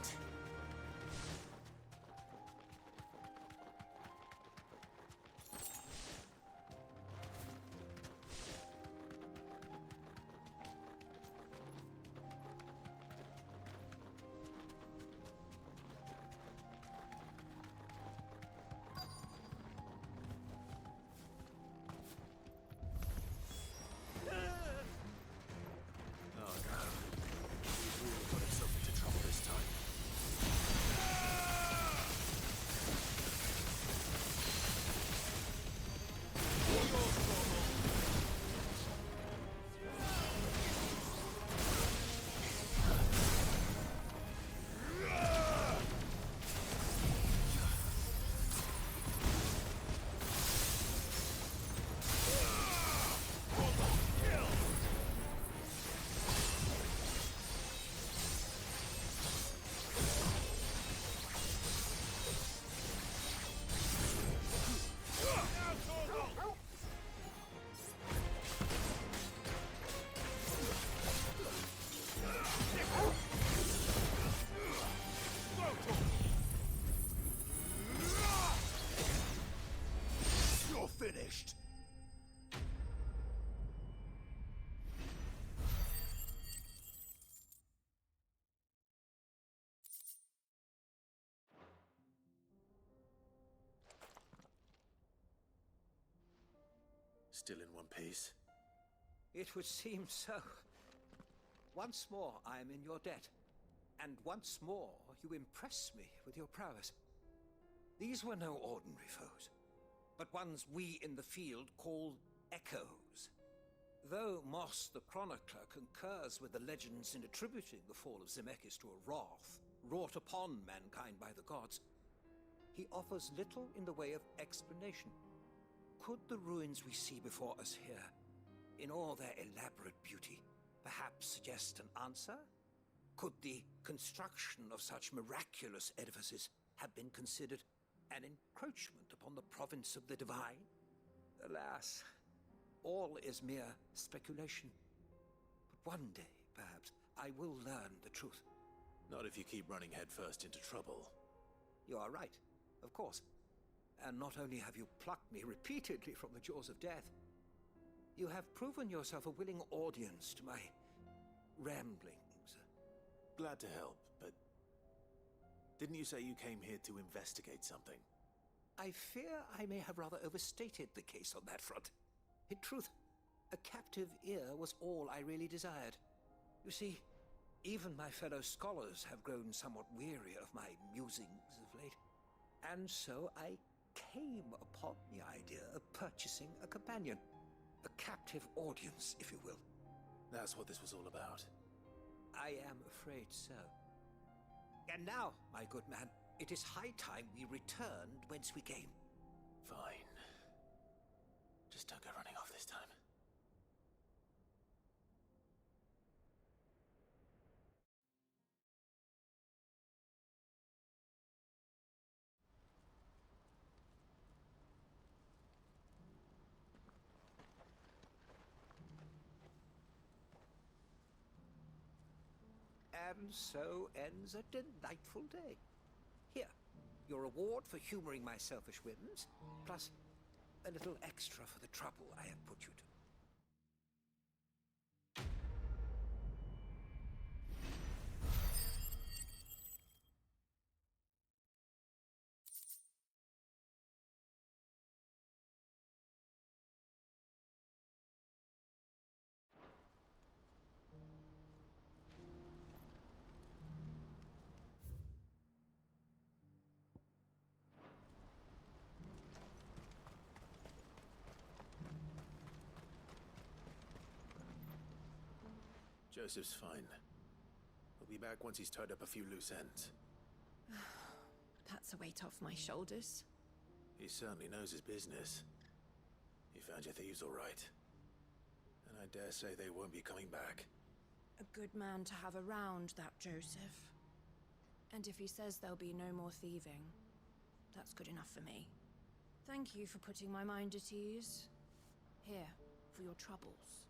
Finished. Still in one piece? It would seem so. Once more I am in your debt, and once more you impress me with your prowess. These were no ordinary foes, but ones we in the field call echoes. Though Moss the Chronicler concurs with the legends in attributing the fall of Zemeckis to a wrath wrought upon mankind by the gods, he offers little in the way of explanation. Could the ruins we see before us here, in all their elaborate beauty, perhaps suggest an answer? Could the construction of such miraculous edifices have been considered an encroachment upon the province of the divine? Alas, all is mere speculation. But one day, perhaps, I will learn the truth. Not if you keep running headfirst into trouble. You are right, of course. And not only have you plucked me repeatedly from the jaws of death, you have proven yourself a willing audience to my ramblings. Glad to help, but didn't you say you came here to investigate something? I fear I may have rather overstated the case on that front. In truth, a captive ear was all I really desired. You see, even my fellow scholars have grown somewhat weary of my musings of late. And so I came upon the idea of purchasing a companion. A captive audience, if you will. That's what this was all about. I am afraid so. And now, my good man, it is high time we returned whence we came. Fine. Just don't go running off this time. And so ends a delightful day. Here, your reward for humoring my selfish whims, plus a little extra for the trouble I have put you to. Joseph's fine. He'll be back once he's tied up a few loose ends. That's a weight off my shoulders. He certainly knows his business. He found your thieves all right. And I dare say they won't be coming back. A good man to have around, that Joseph. And if he says there'll be no more thieving, that's good enough for me. Thank you for putting my mind at ease. Here, for your troubles.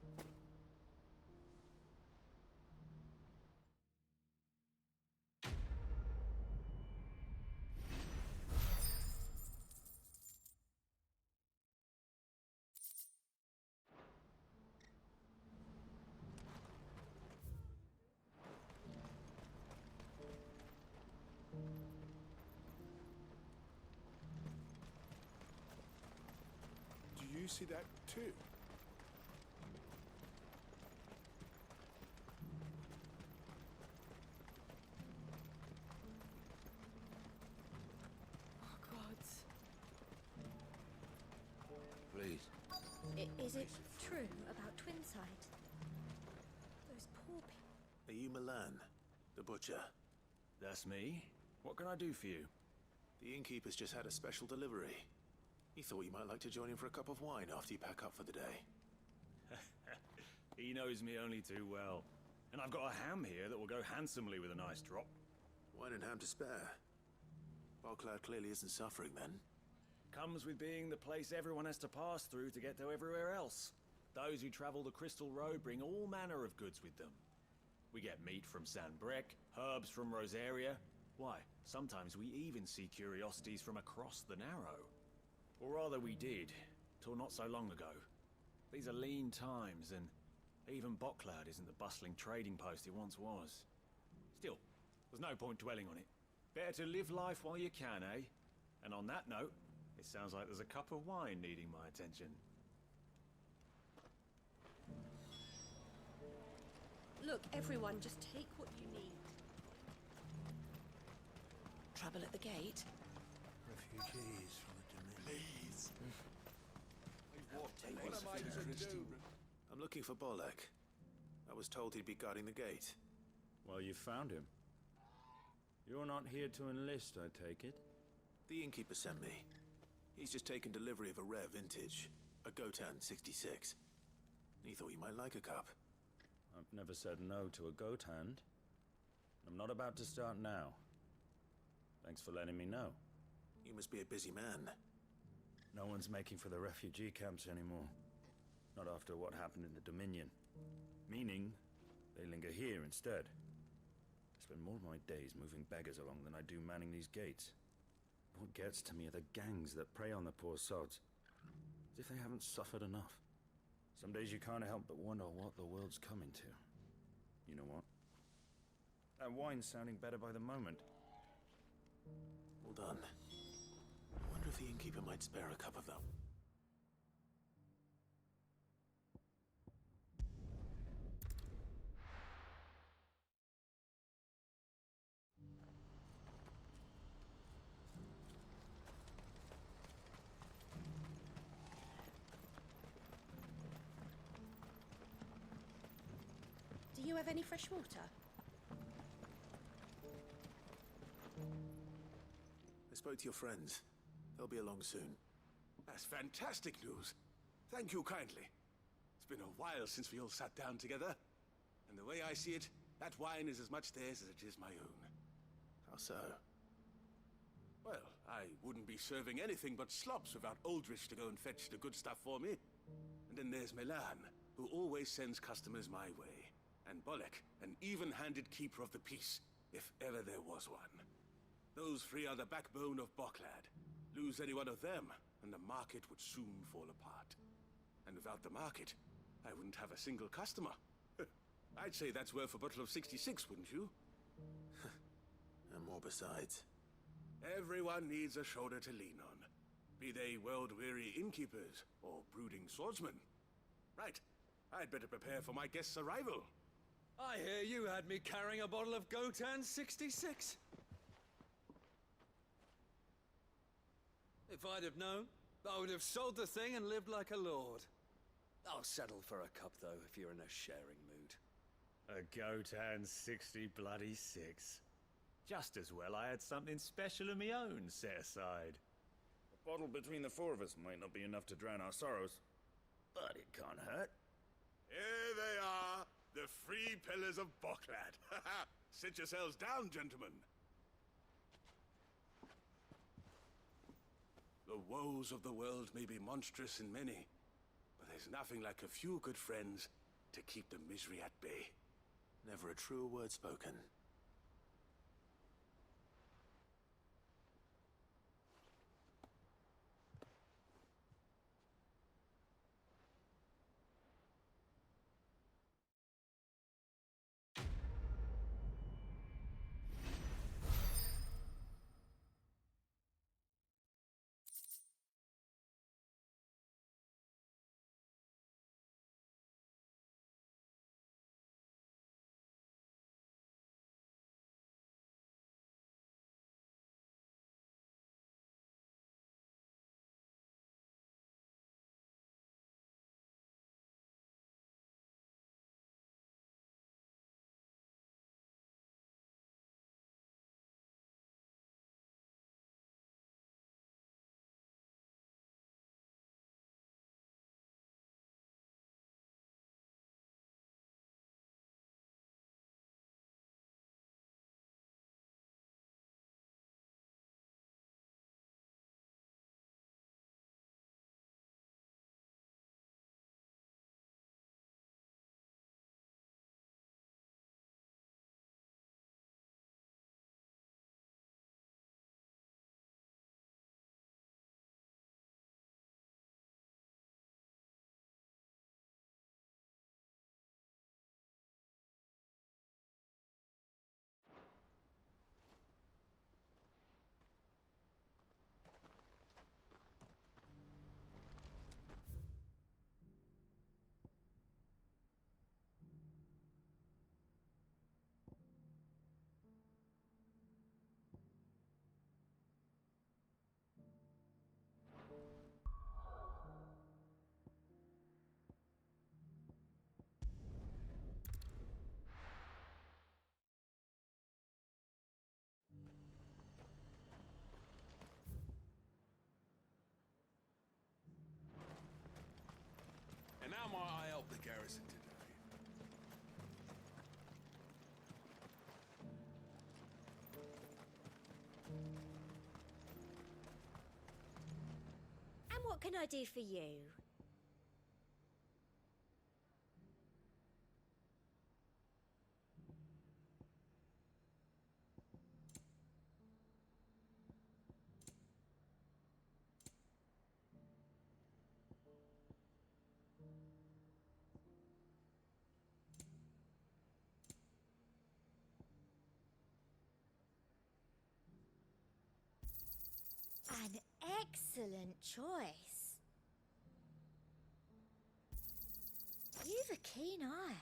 Do you see that too? Oh, gods. Please. Is it true about Twinside? Those poor people. Are you Milan, the butcher? That's me. What can I do for you? The innkeeper's just had a special delivery. He thought you might like to join him for a cup of wine after you pack up for the day. He knows me only too well. And I've got a ham here that will go handsomely with a nice drop. Wine and ham to spare. Barcloud clearly isn't suffering then. Comes with being the place everyone has to pass through to get to everywhere else. Those who travel the Crystal Road bring all manner of goods with them. We get meat from San Brec, herbs from Rosaria. Why, sometimes we even see curiosities from across the Narrow. Or rather we did, till not so long ago. These are lean times, and even Barcloud isn't the bustling trading post it once was. Still, there's no point dwelling on it. Better to live life while you can, eh? And on that note, it sounds like there's a cup of wine needing my attention. Look, everyone, just take what you need. Trouble at the gate? Refugees from the Dominion. Please. What am I to do? I'm looking for Bolek. I was told he'd be guarding the gate. Well, you found him. You're not here to enlist, I take it? The innkeeper sent me. He's just taken delivery of a rare vintage, a Gotan 66. He thought you might like a cup. I've never said no to a goat hand. I'm not about to start now. Thanks for letting me know. You must be a busy man. No one's making for the refugee camps anymore. Not after what happened in the Dominion. Meaning, they linger here instead. I spend more of my days moving beggars along than I do manning these gates. What gets to me are the gangs that prey on the poor sods. As if they haven't suffered enough. Some days you can't help but wonder what the world's coming to. You know what? That wine's sounding better by the moment. Well done. I wonder if the innkeeper might spare a cup of that. Do you have any fresh water? I spoke to your friends. They'll be along soon. That's fantastic news. Thank you kindly. It's been a while since we all sat down together. And the way I see it, that wine is as much theirs as it is my own. How so? Well, I wouldn't be serving anything but slops without Aldrich to go and fetch the good stuff for me. And then there's Milan, who always sends customers my way. and Bolek, an even-handed keeper of the peace, if ever there was one. Those three are the backbone of Boklad. Lose any one of them, and the market would soon fall apart. And without the market, I wouldn't have a single customer. I'd say that's worth a bottle of 66, wouldn't you? And more besides. Everyone needs a shoulder to lean on. Be they world-weary innkeepers or brooding swordsmen. Right. I'd better prepare for my guest's arrival. I hear you had me carrying a bottle of Gotan 66. If I'd have known, I would have sold the thing and lived like a lord. I'll settle for a cup, though, if you're in a sharing mood. A Gotan 60 bloody 6. Just as well I had something special of my own set aside. A bottle between the four of us might not be enough to drown our sorrows, but it can't hurt. Here they are, the three pillars of Boklad. Sit yourselves down, gentlemen. The woes of the world may be monstrous in many, but there's nothing like a few good friends to keep the misery at bay. Never a truer word spoken. And now might I help the garrison today? And what can I do for you? An excellent choice. You've a keen eye.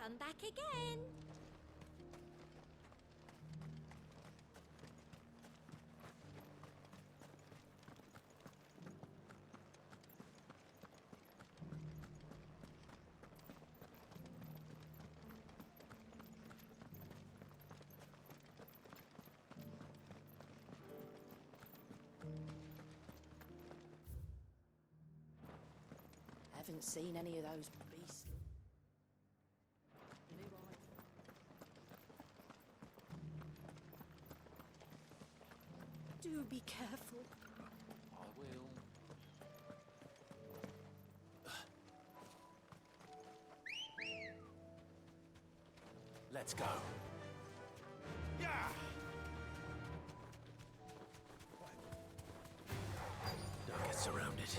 Come back again. Haven't seen any of those beastly. Do be careful. I will. Let's go. Yeah! Don't get surrounded.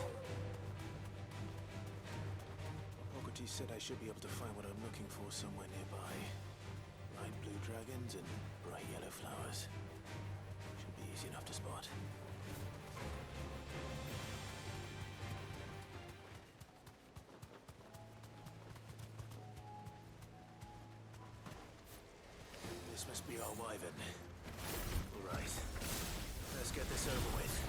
Socrates said I should be able to find what I'm looking for somewhere nearby. Bright blue dragons and bright yellow flowers. Should be easy enough to spot. This must be our wyvern. All right. Let's get this over with.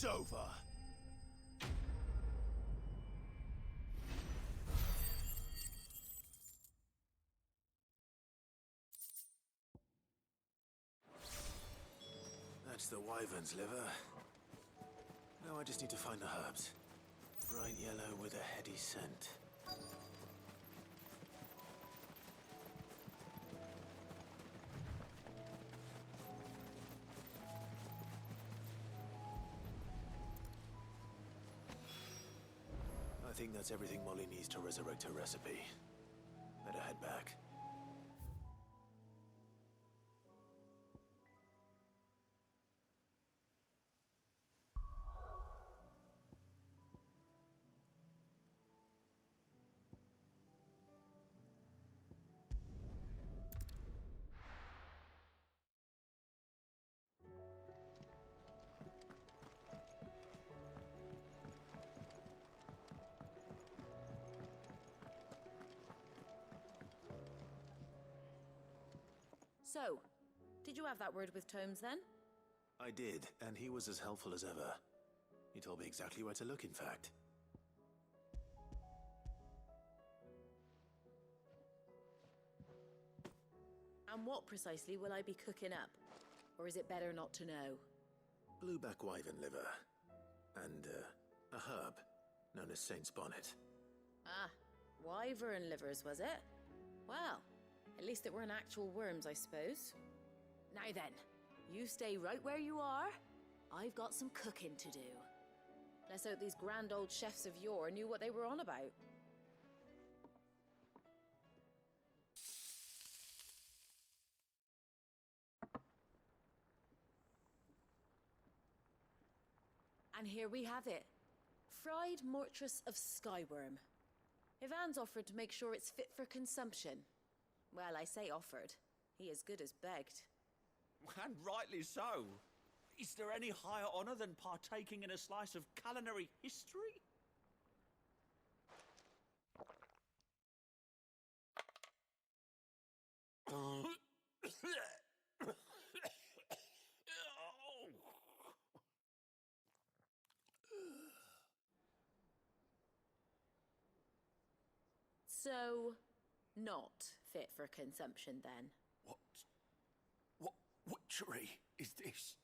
Over. That's the wyvern's liver. Now I just need to find the herbs. Bright yellow with a heady scent. I think that's everything Molly needs to resurrect her recipe. Better head back. So, did you have that word with Tomes then? I did, and he was as helpful as ever. He told me exactly where to look, in fact. And what precisely will I be cooking up? Or is it better not to know? Blueback wyvern liver. And, a herb known as Saint's Bonnet. Ah, wyvern livers, was it? Well, at least it weren't actual worms, I suppose. Now then, you stay right where you are. I've got some cooking to do. Let's hope these grand old chefs of yore knew what they were on about. And here we have it. Fried mortress of skyworm. Ivan's offered to make sure it's fit for consumption. Well, I say offered. He as good as begged. And rightly so. Is there any higher honor than partaking in a slice of culinary history? So, not fit for consumption then? What witchery is this?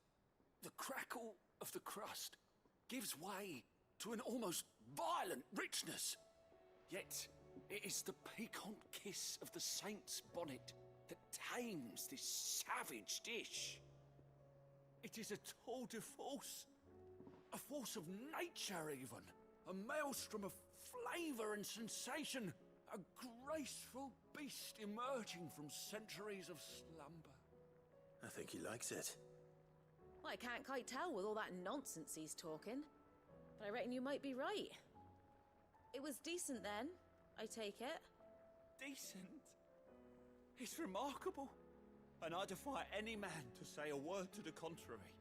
The crackle of the crust gives way to an almost violent richness. Yet, it is the piquant kiss of the saint's bonnet that tames this savage dish. It is a tour de force, a force of nature even, a maelstrom of flavour and sensation, a graceful beast emerging from centuries of slumber. I think he likes it. Well, I can't quite tell with all that nonsense he's talking. But I reckon you might be right. It was decent then, I take it. Decent? It's remarkable. And I defy any man to say a word to the contrary.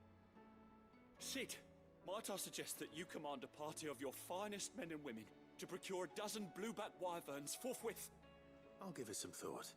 Sid, might I suggest that you command a party of your finest men and women to procure a dozen blueback wyverns forthwith? I'll give it some thought.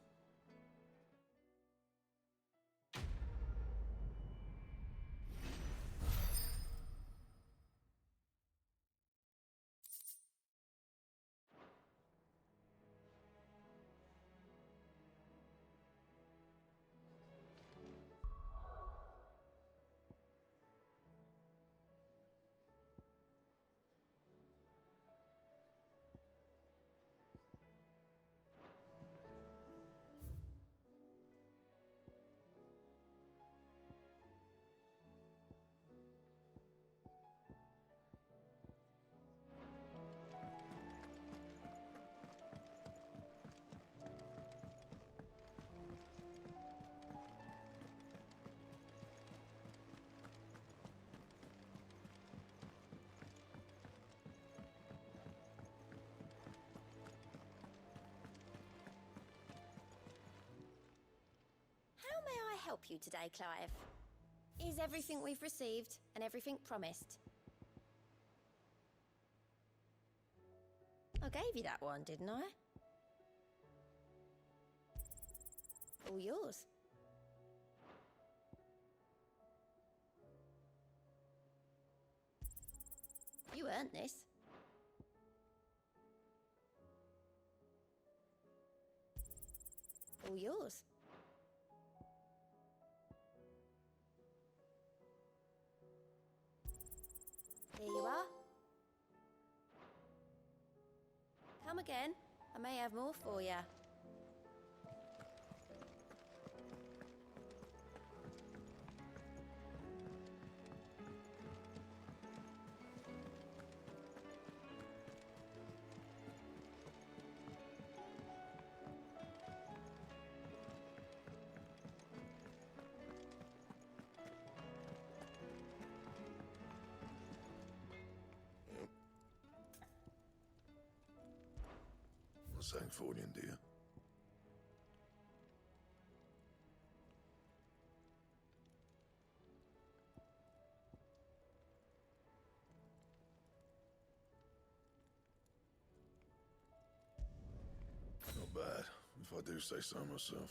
help you today, Clive? Is everything we've received and everything promised? I gave you that one, didn't I? All yours. You earned this. All yours. Here you are. Come again. I may have more for you. Sancfordian, dear. Not bad, if I do say so myself.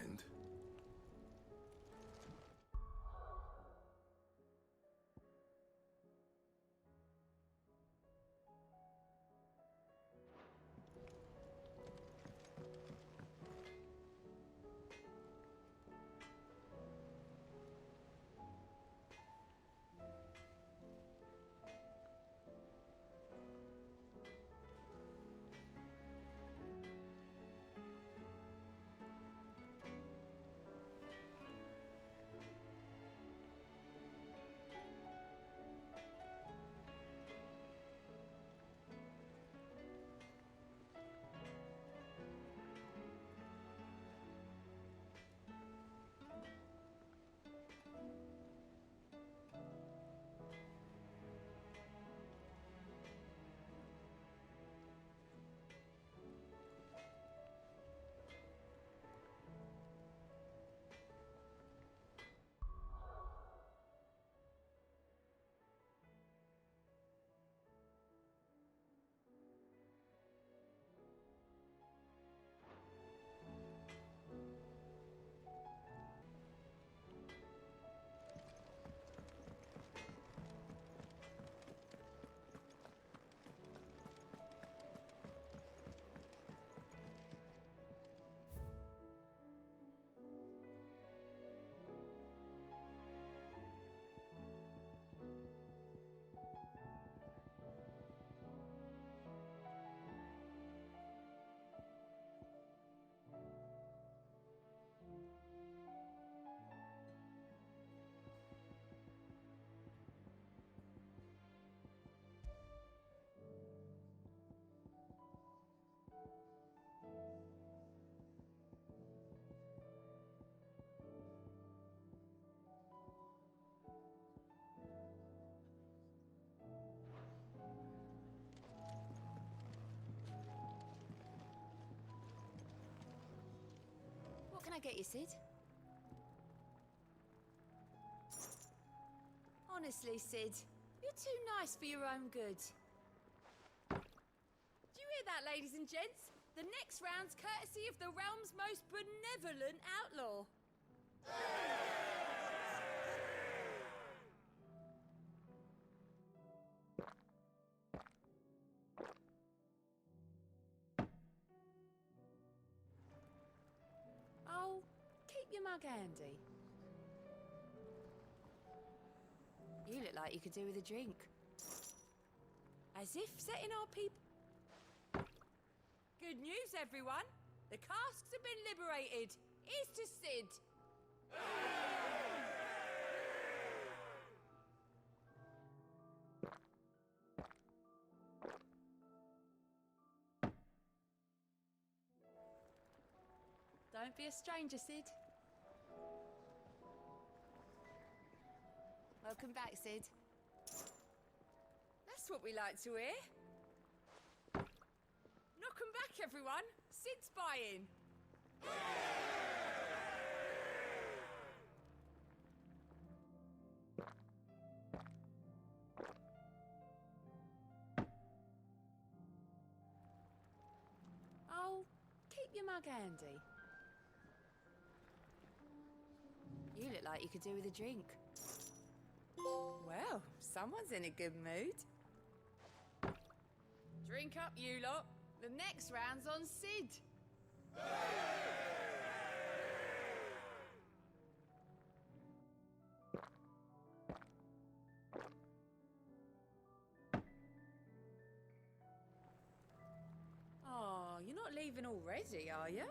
And? What can I get you, Sid? Honestly, Sid, you're too nice for your own good. Do you hear that, ladies and gents? The next round's courtesy of the realm's most benevolent outlaw. your mug handy. You look like you could do with a drink. As if setting our people... Good news, everyone! The casks have been liberated! Here's to Sid! Don't be a stranger, Sid. Welcome back, Sid. That's what we like to hear. Knock 'em back, everyone. Sid's buying. Oh, keep your mug handy. You look like you could do with a drink. Well, someone's in a good mood. Drink up, you lot. The next round's on Sid. Oh, you're not leaving already, are you?